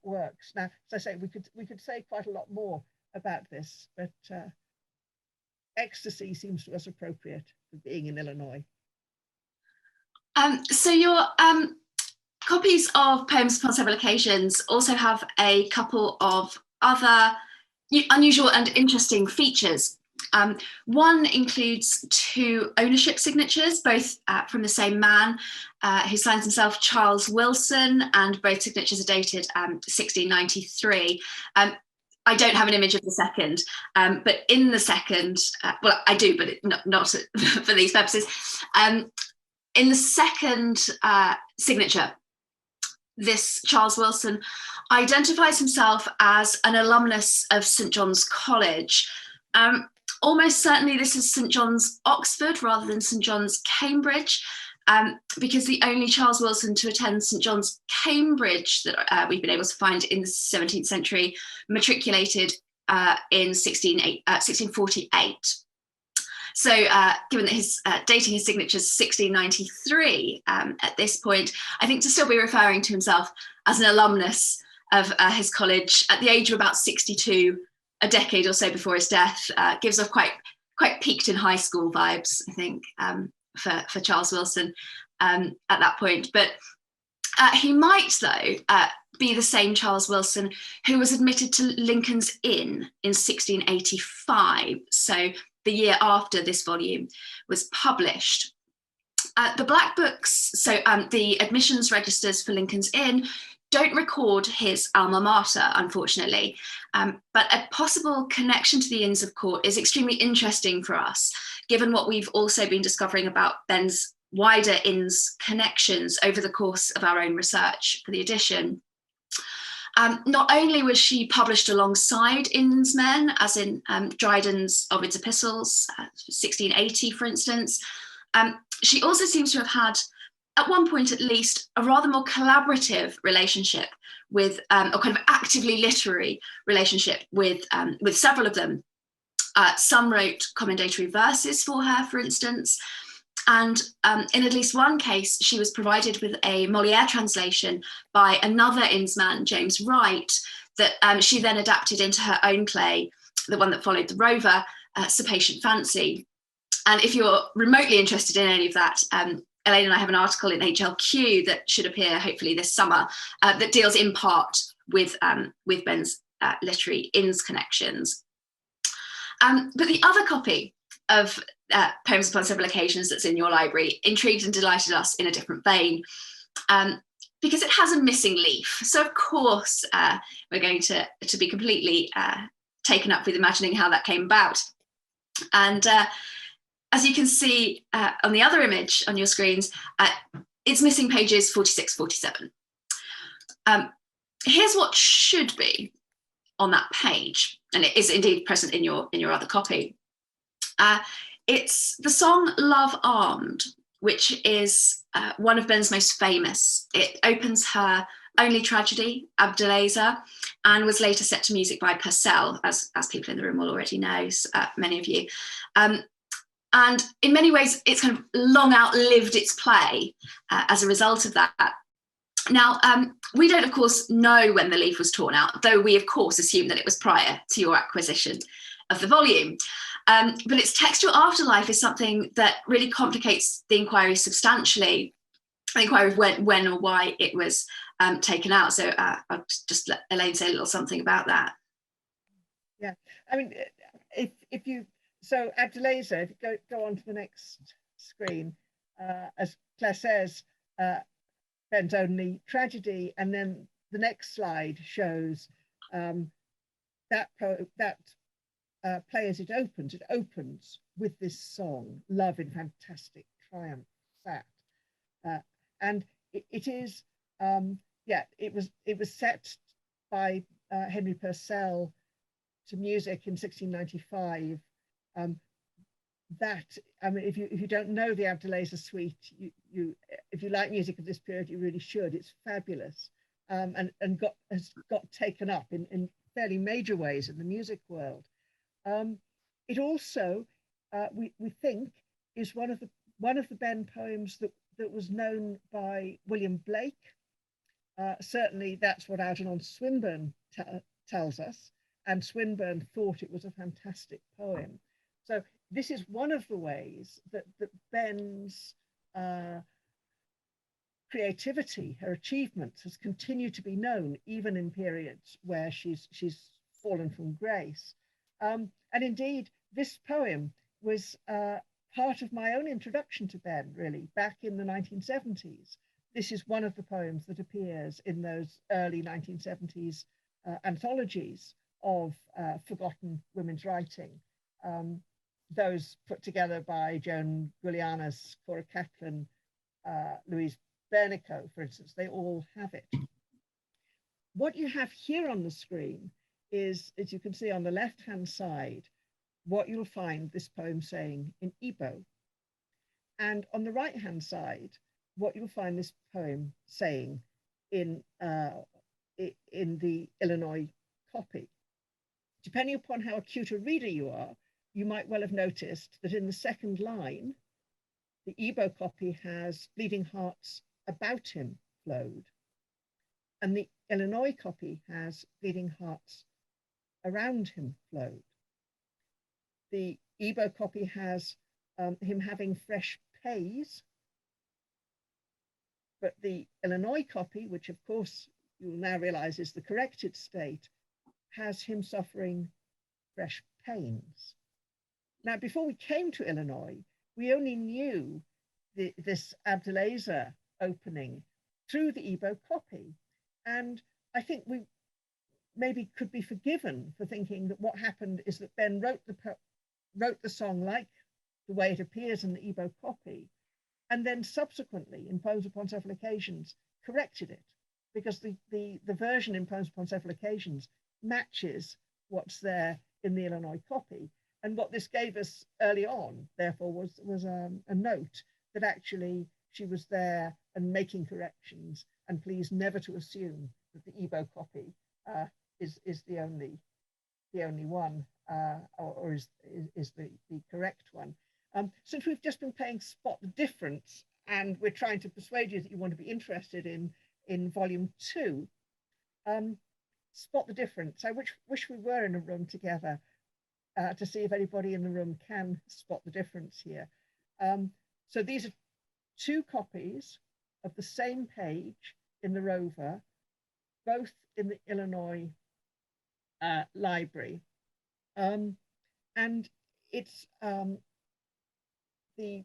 Speaker 3: works. Now, as I say, we could say quite a lot more about this, but ecstasy seems to us appropriate for being in Illinois.
Speaker 2: So your copies of Poems Upon Several Occasions also have a couple of other unusual and interesting features. One includes two ownership signatures, both from the same man who signs himself Charles Wilson, and both signatures are dated 1693. I don't have an image of the second, but in the second, well, I do, but not for these purposes. In the second signature, this Charles Wilson identifies himself as an alumnus of St John's College. Almost certainly this is St John's Oxford rather than St John's Cambridge, because the only Charles Wilson to attend St John's Cambridge that we've been able to find in the 17th century matriculated in 1648. So given that his dating his signature is 1693 at this point, I think to still be referring to himself as an alumnus of his college at the age of about 62, a decade or so before his death, gives off quite peaked in high school vibes, I think, for Charles Wilson at that point. But he might, though, be the same Charles Wilson who was admitted to Lincoln's Inn in 1685, so the year after this volume was published. The Black Books, so the admissions registers for Lincoln's Inn, don't record his alma mater, unfortunately, but a possible connection to the Inns of Court is extremely interesting for us, given what we've also been discovering about Behn's wider Inns connections over the course of our own research for the edition. Not only was she published alongside Inns men, as in Dryden's Ovid's Epistles, 1680, for instance, she also seems to have had, at one point at least, a rather more collaborative relationship with, or kind of actively literary relationship with several of them. Some wrote commendatory verses for her, for instance, and in at least one case, she was provided with a Molière translation by another Innsman, James Wright, that she then adapted into her own play, the one that followed The Rover, Sir Patient Fancy. And if you're remotely interested in any of that, Elaine and I have an article in HLQ that should appear hopefully this summer that deals in part with Behn's literary Inns connections. But the other copy of Poems Upon Several Occasions that's in your library intrigued and delighted us in a different vein, because it has a missing leaf. So of course we're going to be completely taken up with imagining how that came about. And as you can see on the other image on your screens, it's missing pages 46, 47. Here's what should be on that page, and it is indeed present in your other copy. It's the song Love Armed, which is one of Behn's most famous. It opens her only tragedy, Abdelaziz, and was later set to music by Purcell, as people in the room will already know, many of you. And in many ways, it's kind of long outlived its play as a result of that. Now, we don't, of course, know when the leaf was torn out, though we, of course, assume that it was prior to your acquisition of the volume. But its textual afterlife is something that really complicates the inquiry substantially, the inquiry of when or why it was taken out. So I'll just let Elaine say a little something about that.
Speaker 3: Yeah, I mean, if you, so Abdelaziz, if you go on to the next screen, as Claire says, Behn's only tragedy, and then the next slide shows that play as it opens with this song, Love in Fantastic Triumph Sat. And it is, it was set by Henry Purcell to music in 1695. If you don't know the Abdelaziz Suite, if you like music of this period, you really should. It's fabulous, and has got taken up in fairly major ways in the music world. It also, we think, is one of the Behn poems that was known by William Blake. Certainly, that's what Algernon Swinburne tells us, and Swinburne thought it was a fantastic poem. So this is one of the ways that Behn's creativity, her achievements, has continued to be known, even in periods where she's fallen from grace. And indeed, this poem was part of my own introduction to Behn, really, back in the 1970s. This is one of the poems that appears in those early 1970s anthologies of forgotten women's writing. Those put together by Joan Gulianas, Cora Kaplan, Louise Bernico, for instance, they all have it. What you have here on the screen is, as you can see on the left-hand side, what you'll find this poem saying in Igbo. And on the right-hand side, what you'll find this poem saying in the Illinois copy. Depending upon how acute a reader you are, you might well have noticed that in the second line, the Igbo copy has bleeding hearts about him flowed, and the Illinois copy has bleeding hearts around him flowed. The Igbo copy has him having fresh pays, but the Illinois copy, which of course you'll now realize is the corrected state, has him suffering fresh pains. Now, before we came to Illinois, we only knew this Abdelaziz opening through the Igbo copy. And I think we maybe could be forgiven for thinking that what happened is that Behn wrote the song like the way it appears in the Igbo copy, and then subsequently, in Poems Upon Several Occasions, corrected it, because the version in Poems Upon Several Occasions matches what's there in the Illinois copy. And what this gave us early on, therefore, was a note that actually she was there and making corrections, and please never to assume that the Igbo copy is the only one, or is the correct one. Since we've just been playing Spot the Difference, and we're trying to persuade you that you want to be interested in volume 2, Spot the Difference. I wish we were in a room together to see if anybody in the room can spot the difference here. So these are 2 copies of the same page in the Rover, both in the Illinois library. And it's the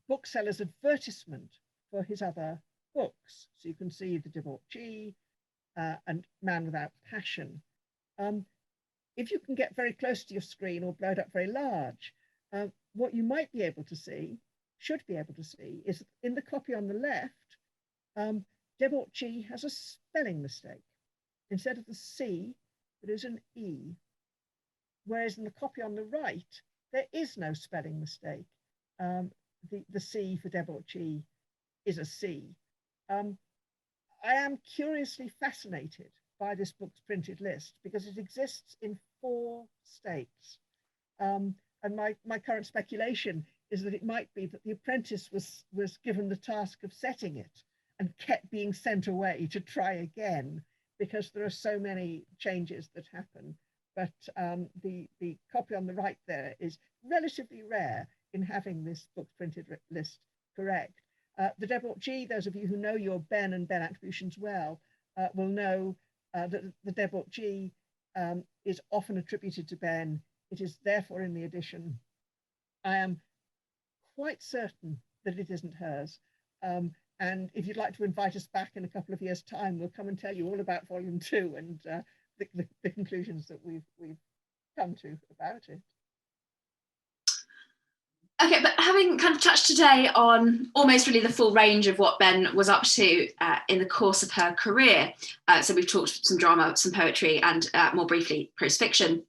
Speaker 3: bookseller's advertisement for his other books. So you can see The Debauchee and Man Without Passion. If you can get very close to your screen or blow it up very large, what you might be able to see, should be able to see, is in the copy on the left, Debauchee has a spelling mistake. Instead of the C, there is an E. Whereas in the copy on the right, there is no spelling mistake. The C for Debauchee is a C. I am curiously fascinated by this book's printed list because it exists in 4 states. And my current speculation is that it might be that the apprentice was given the task of setting it and kept being sent away to try again, because there are so many changes that happen. But the copy on the right there is relatively rare in having this book's printed list correct. The Debauchee, those of you who know your Behn and Behn attributions well, will know that the Debauchee is often attributed to Behn. It is therefore in the edition. I am quite certain that it isn't hers. And if you'd like to invite us back in a couple of years' time, we'll come and tell you all about volume 2 and the conclusions that we've come to about it.
Speaker 2: Okay, but having kind of touched today on almost really the full range of what Behn was up to in the course of her career, so we've talked some drama, some poetry, and more briefly, prose fiction.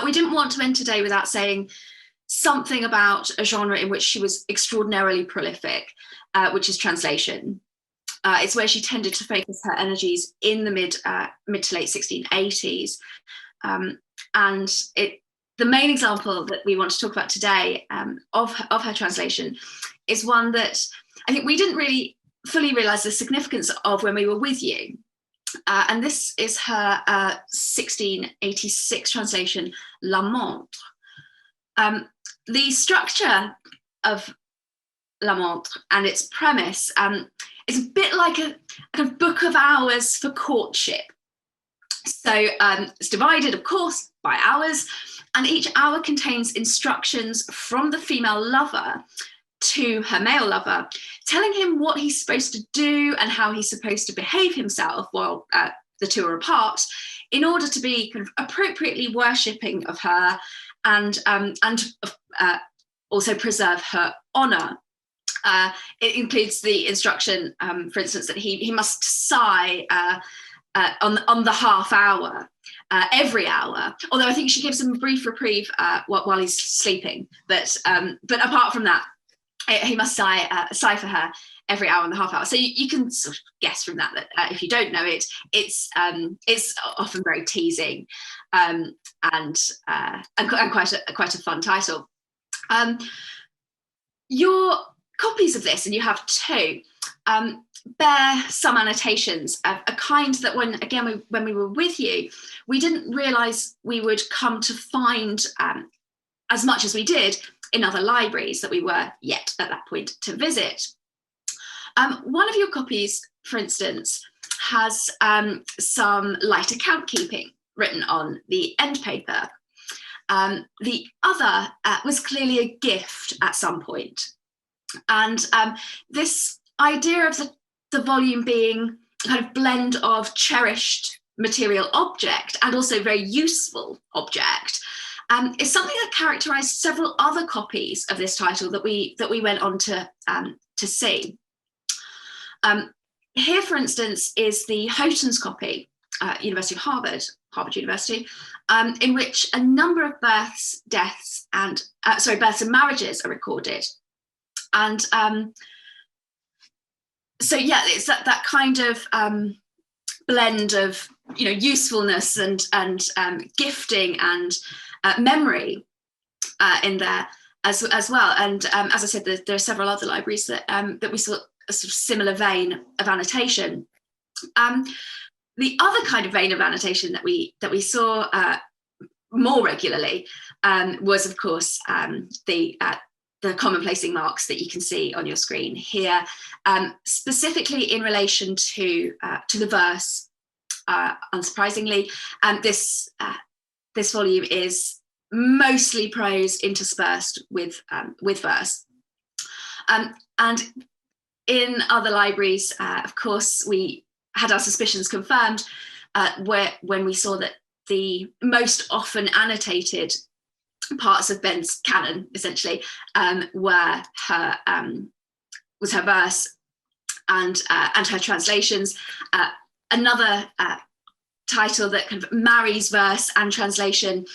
Speaker 2: We didn't want to end today without saying something about a genre in which she was extraordinarily prolific, which is translation. It's where she tended to focus her energies in the mid to late 1680s. And the main example that we want to talk about today of her translation is one that I think we didn't really fully realise the significance of when we were with you. And this is her 1686 translation, La Montre. The structure of La Montre and its premise is a bit like a kind of book of hours for courtship. So it's divided, of course, by hours, and each hour contains instructions from the female lover to her male lover, telling him what he's supposed to do and how he's supposed to behave himself while the two are apart, in order to be kind of appropriately worshipping of her and also preserve her honour. It includes the instruction, for instance, that he must sigh on the half hour, every hour. Although I think she gives him a brief reprieve while he's sleeping. But apart from that, he must sigh for her every hour and a half hour. So you can sort of guess from that if you don't know it, it's often very teasing and quite a fun title. Your copies of this, and you have two, bear some annotations, a kind that when we were with you, we didn't realise we would come to find as much as we did in other libraries that we were yet at that point to visit. One of your copies, for instance, has some light account keeping written on the end paper. The other was clearly a gift at some point. And this idea of the volume being a kind of blend of cherished material object and also very useful object is something that characterised several other copies of this title that we went on to see. Here, for instance, is the Houghton's copy, University of Harvard University, in which a number of births, deaths, and births and marriages are recorded. And so yeah, it's that kind of blend of usefulness and gifting and memory in there as well. And as I said, there are several other libraries that we saw a sort of similar vein of annotation. The other kind of vein of annotation that we saw more regularly was, of course, the common placing marks that you can see on your screen here, specifically in relation to the verse. Unsurprisingly, this volume is mostly prose interspersed with verse. And in other libraries, of course, we had our suspicions confirmed when we saw that the most often annotated parts of Behn's canon, essentially, was her verse and her translations. Another title that kind of marries verse and translation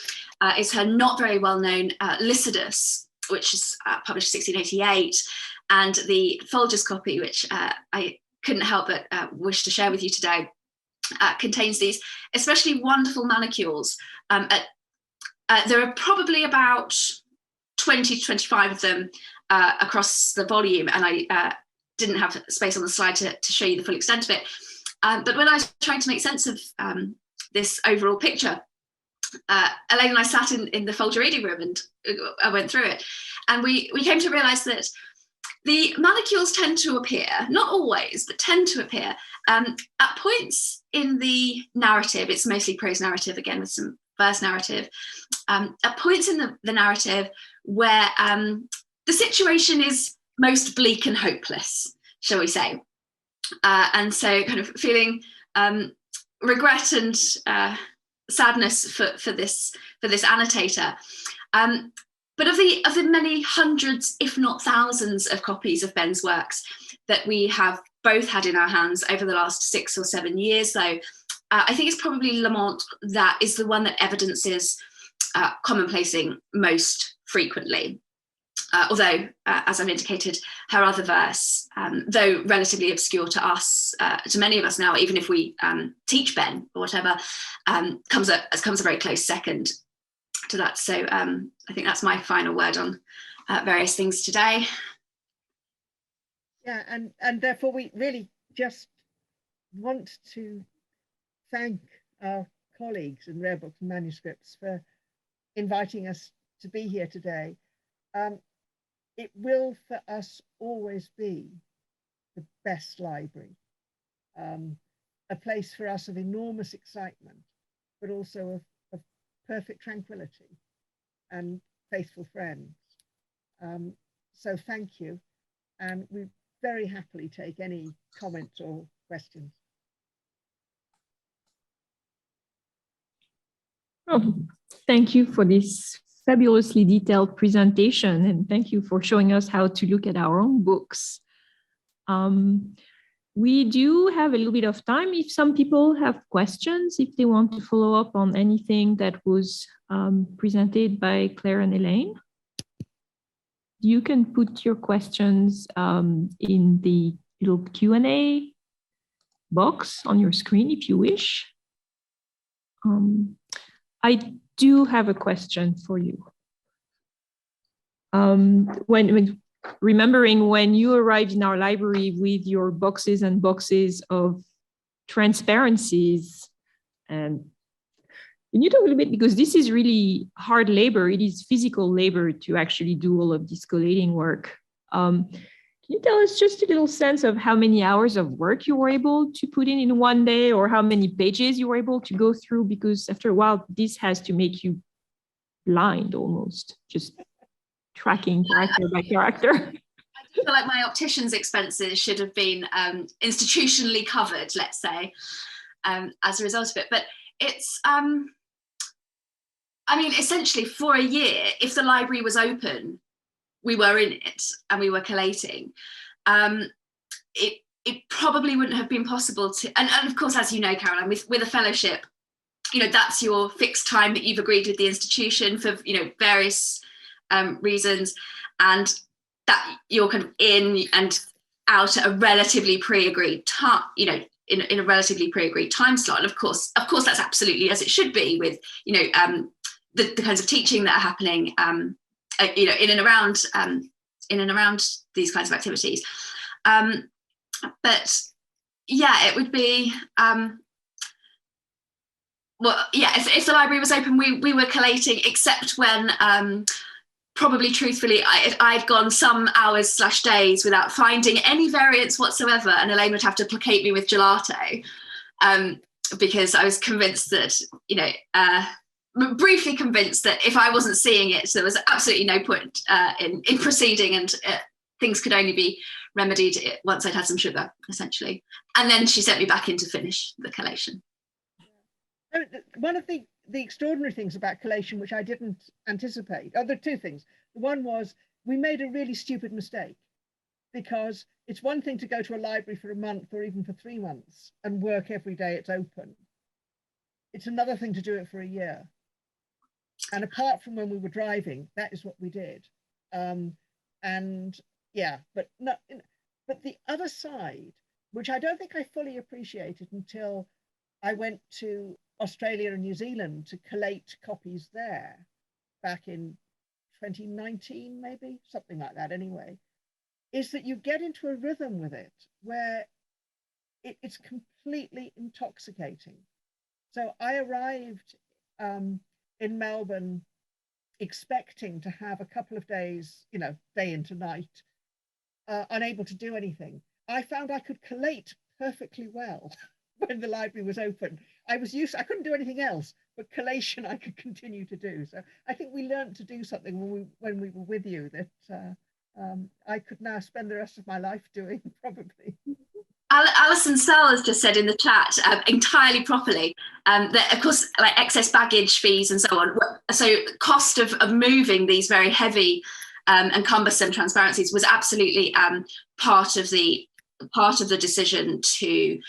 Speaker 2: is her not very well-known Lycidas, which is published 1688, and the Folger's copy, which I couldn't help but wish to share with you today, contains these especially wonderful manicules. There are probably about 20 to 25 of them across the volume, and I didn't have space on the slide to show you the full extent of it. But when I was trying to make sense of this overall picture, Elaine and I sat in the Folger reading room and I went through it. And we came to realise that the manicules tend to appear, not always, but tend to appear at points in the narrative. It's mostly prose narrative, again, with some verse narrative. At points in the narrative where the situation is most bleak and hopeless, shall we say. And so kind of feeling regret and sadness for this annotator. But of the many hundreds, if not thousands, of copies of Behn's works that we have both had in our hands over the last 6 or 7 years, though, I think it's probably Lamont that is the one that evidences commonplacing most frequently. Although, as I've indicated, her other verse, though relatively obscure to us, to many of us now, even if we teach Behn or whatever, comes a very close second to that. So I think that's my final word on various things today.
Speaker 3: Yeah, and therefore we really just want to thank our colleagues in Rare Books Manuscripts for inviting us to be here today. It will for us always be the best library, a place for us of enormous excitement, but also of perfect tranquility and faithful friends. So thank you, and we very happily take any comments or questions.
Speaker 1: Oh, thank you for this fabulously detailed presentation, and thank you for showing us how to look at our own books. We do have a little bit of time if some people have questions, if they want to follow up on anything that was presented by Claire and Elaine. You can put your questions in the little Q&A box on your screen if you wish. I do have a question for you. Remembering when you arrived in our library with your boxes and boxes of transparencies, and can you talk a little bit, because this is really hard labor, it is physical labor to actually do all of this collating work. Can you tell us just a little sense of how many hours of work you were able to put in one day, or how many pages you were able to go through? Because after a while, this has to make you blind almost, just tracking character by character.
Speaker 2: I feel like my optician's expenses should have been institutionally covered, let's say, as a result of it. But it's, I mean, essentially for a year, if the library was open, we were in it and we were collating. It probably wouldn't have been possible to, and of course, as you know, Caroline, with a fellowship, you know, that's your fixed time that you've agreed with the institution for, you know, various reasons, and that you're kind of in and out at a relatively pre-agreed time, you know, in a relatively pre-agreed time slot. And of course that's absolutely as it should be with, you know, the kinds of teaching that are happening, you know, in and around these kinds of activities. But yeah, it would be, well, yeah, if the library was open, we were collating, except when, probably truthfully, I'd gone some hours / days without finding any variants whatsoever, and Elaine would have to placate me with gelato, because I was convinced that, you know, briefly convinced that if I wasn't seeing it, there was absolutely no point in proceeding, and things could only be remedied once I'd had some sugar, essentially. And then she sent me back in to finish the collation.
Speaker 3: One of the extraordinary things about collation, which I didn't anticipate, there are two things. One was we made a really stupid mistake, because it's one thing to go to a library for a month or even for 3 months and work every day it's open. It's another thing to do it for a year. And apart from when we were driving, that is what we did. And yeah, but the other side, which I don't think I fully appreciated until I went to Australia and New Zealand to collate copies there back in 2019, maybe, something like that anyway, is that you get into a rhythm with it where it's completely intoxicating. So I arrived in Melbourne expecting to have a couple of days, you know, day into night, unable to do anything. I found I could collate perfectly well when the library was open. I couldn't do anything else, but collation I could continue to do. So I think we learned to do something when we were with you that I could now spend the rest of my life doing, probably.
Speaker 2: Alison Sell has just said in the chat entirely properly that, of course, like excess baggage fees and so on. So cost of moving these very heavy and cumbersome transparencies was absolutely part of the decision to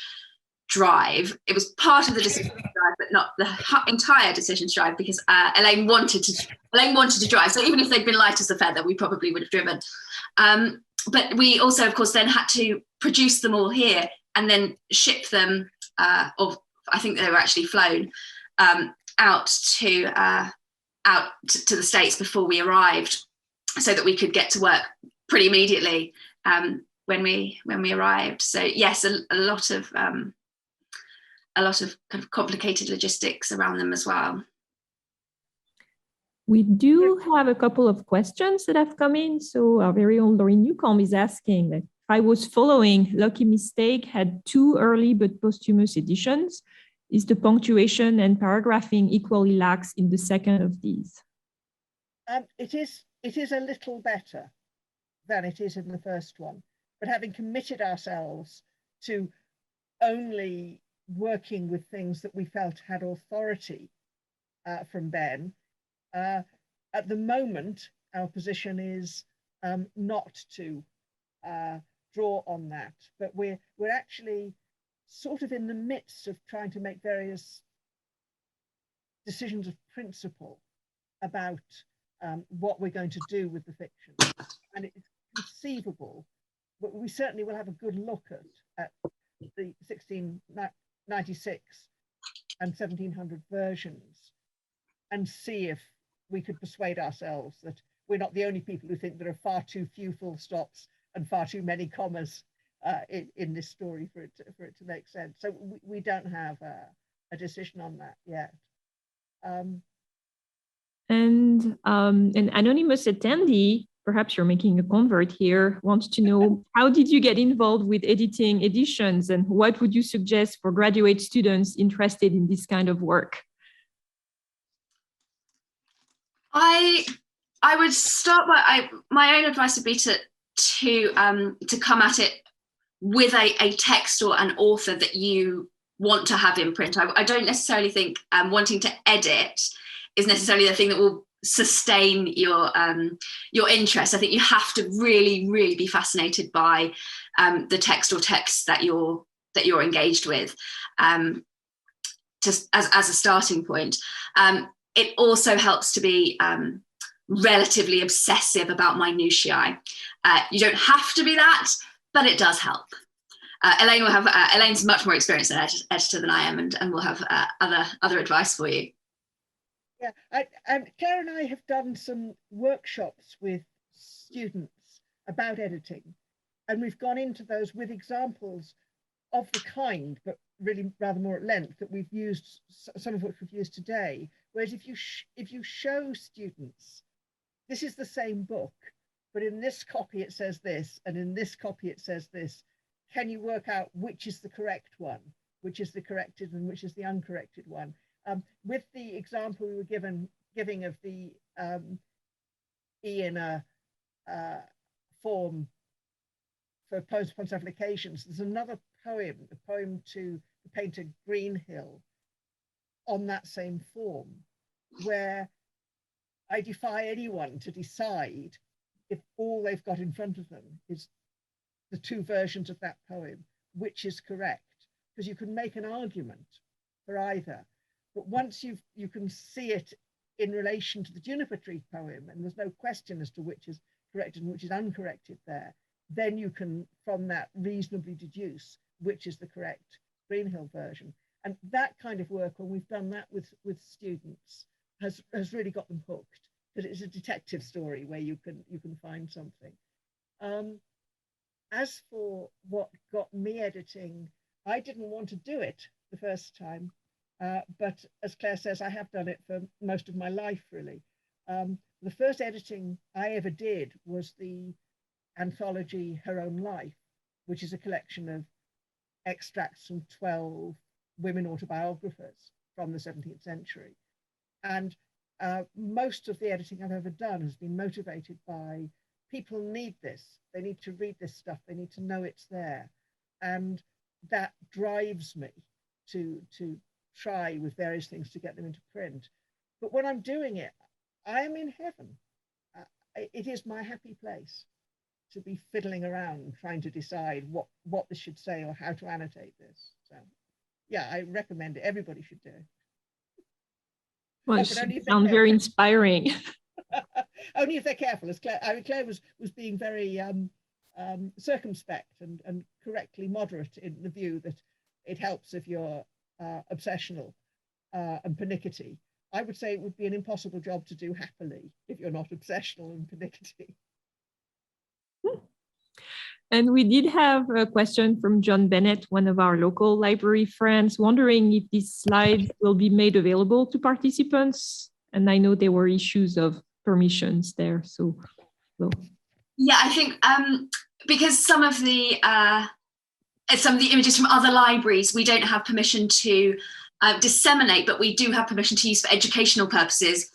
Speaker 2: drive. It was part of the decision to drive, but not the entire decision to drive, because Elaine wanted to drive. So even if they'd been light as a feather, we probably would have driven. But we also, of course, then had to produce them all here and then ship them, or I think they were actually flown out to the States before we arrived, so that we could get to work pretty immediately when we arrived. So yes, a lot of kind of complicated logistics around them as well.
Speaker 1: We do have a couple of questions that have come in. So our very own Laurie Newcomb is asking that if I was following, Lucky Mistake had 2 early but posthumous editions. Is the punctuation and paragraphing equally lax in the second of these?
Speaker 3: It is a little better than it is in the first one, but having committed ourselves to only working with things that we felt had authority from Behn, at the moment, our position is not to draw on that, but we're actually sort of in the midst of trying to make various decisions of principle about what we're going to do with the fiction. And it's conceivable, but we certainly will have a good look at the 1696 and 1700 versions and see if we could persuade ourselves that we're not the only people who think there are far too few full stops and far too many commas in this story for it to make sense. So we don't have a decision on that yet.
Speaker 1: And an anonymous attendee, perhaps you're making a convert here, wants to know, how did you get involved with editing editions, and what would you suggest for graduate students interested in this kind of work?
Speaker 2: I would start by, my own advice would be to come at it with a text or an author that you want to have in print. I don't necessarily think wanting to edit is necessarily the thing that will sustain your interest. I think you have to really, really be fascinated by the text or texts that you're engaged with, just as a starting point. It also helps to be relatively obsessive about minutiae. You don't have to be that, but it does help. Elaine will have Elaine's much more experienced an editor than I am, and will have other advice for you.
Speaker 3: Yeah, Claire and I have done some workshops with students about editing, and we've gone into those with examples of the kind, but really rather more at length, that we've used, some of which we've used today. Whereas if you show students, this is the same book, but in this copy it says this, and in this copy it says this, can you work out which is the correct one, which is the corrected and which is the uncorrected one? With the example we were giving of the E in a form for poems upon several occasions, there's another poem, the poem to the painter Greenhill, on that same form, where I defy anyone to decide if all they've got in front of them is the 2 versions of that poem, which is correct, because you can make an argument for either. But once you can see it in relation to the Juniper Tree poem, and there's no question as to which is corrected and which is uncorrected there, then you can, from that, reasonably deduce which is the correct Greenhill version. And that kind of work, when we've done that with students, has really got them hooked, because it's a detective story where you can find something. As for what got me editing, I didn't want to do it the first time. But as Claire says, I have done it for most of my life, really. The first editing I ever did was the anthology Her Own Life, which is a collection of extracts from 12 women autobiographers from the 17th century. And most of the editing I've ever done has been motivated by people need this. They need to read this stuff. They need to know it's there. And that drives me to try with various things to get them into print. But when I'm doing it, I am in heaven. It is my happy place to be fiddling around trying to decide what this should say or how to annotate this. So yeah, I recommend it. Everybody should do it.
Speaker 1: Well, it sounds very inspiring.
Speaker 3: Only if they're careful. As Claire was being very circumspect and correctly moderate in the view that it helps if you're obsessional and pernickety. I would say it would be an impossible job to do happily if you're not obsessional and pernickety.
Speaker 1: And we did have a question from John Bennett, one of our local library friends, wondering if these slides will be made available to participants. And I know there were issues of permissions there, so.
Speaker 2: Yeah, I think because some of the images from other libraries, we don't have permission to disseminate, but we do have permission to use for educational purposes.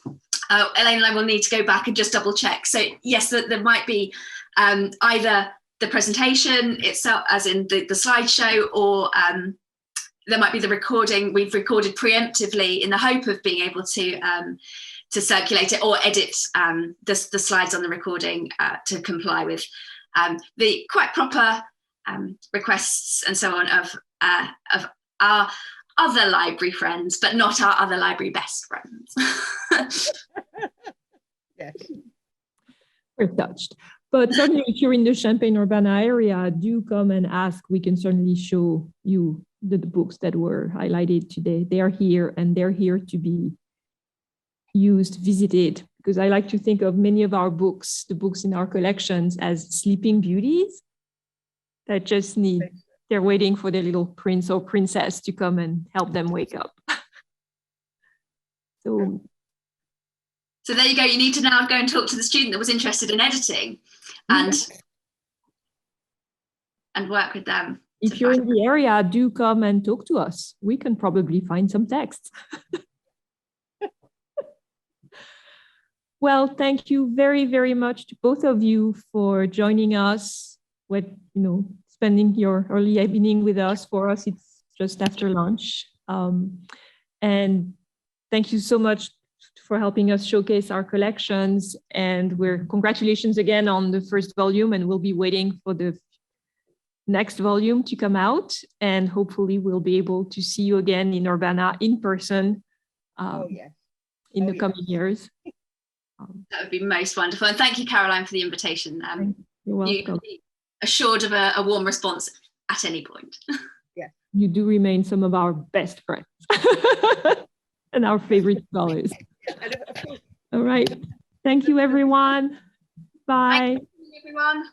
Speaker 2: Elaine and I will need to go back and just double check. So yes, there might be either the presentation itself, as in the slideshow, or there might be the recording we've recorded preemptively in the hope of being able to circulate it or edit the slides on the recording to comply with the quite proper requests and so on of our other library friends, but not our other library best friends.
Speaker 3: Yes.
Speaker 1: We're touched. But certainly if you're in the Champaign-Urbana area, do come and ask. We can certainly show you the books that were highlighted today. They are here and they're here to be used, visited, because I like to think of many of our books, the books in our collections, as sleeping beauties that just they're waiting for their little prince or princess to come and help them wake up. So
Speaker 2: there you go. You need to now go and talk to the student that was interested in editing and work with them.
Speaker 1: If you're in the area, do come and talk to us. We can probably find some texts. Well, thank you very, very much to both of you for joining us with, spending your early evening with us. For us, it's just after lunch. And thank you so much for helping us showcase our collections. And congratulations again on the first volume, and we'll be waiting for the next volume to come out. And hopefully we'll be able to see you again in Urbana in person in the coming years.
Speaker 2: That would be most wonderful. And thank you, Caroline, for the invitation.
Speaker 1: You're welcome.
Speaker 2: You can be assured of a warm response at any point.
Speaker 3: Yeah.
Speaker 1: You do remain some of our best friends and our favorite scholars. All right. Thank you, everyone. Bye.
Speaker 2: Thank you, everyone.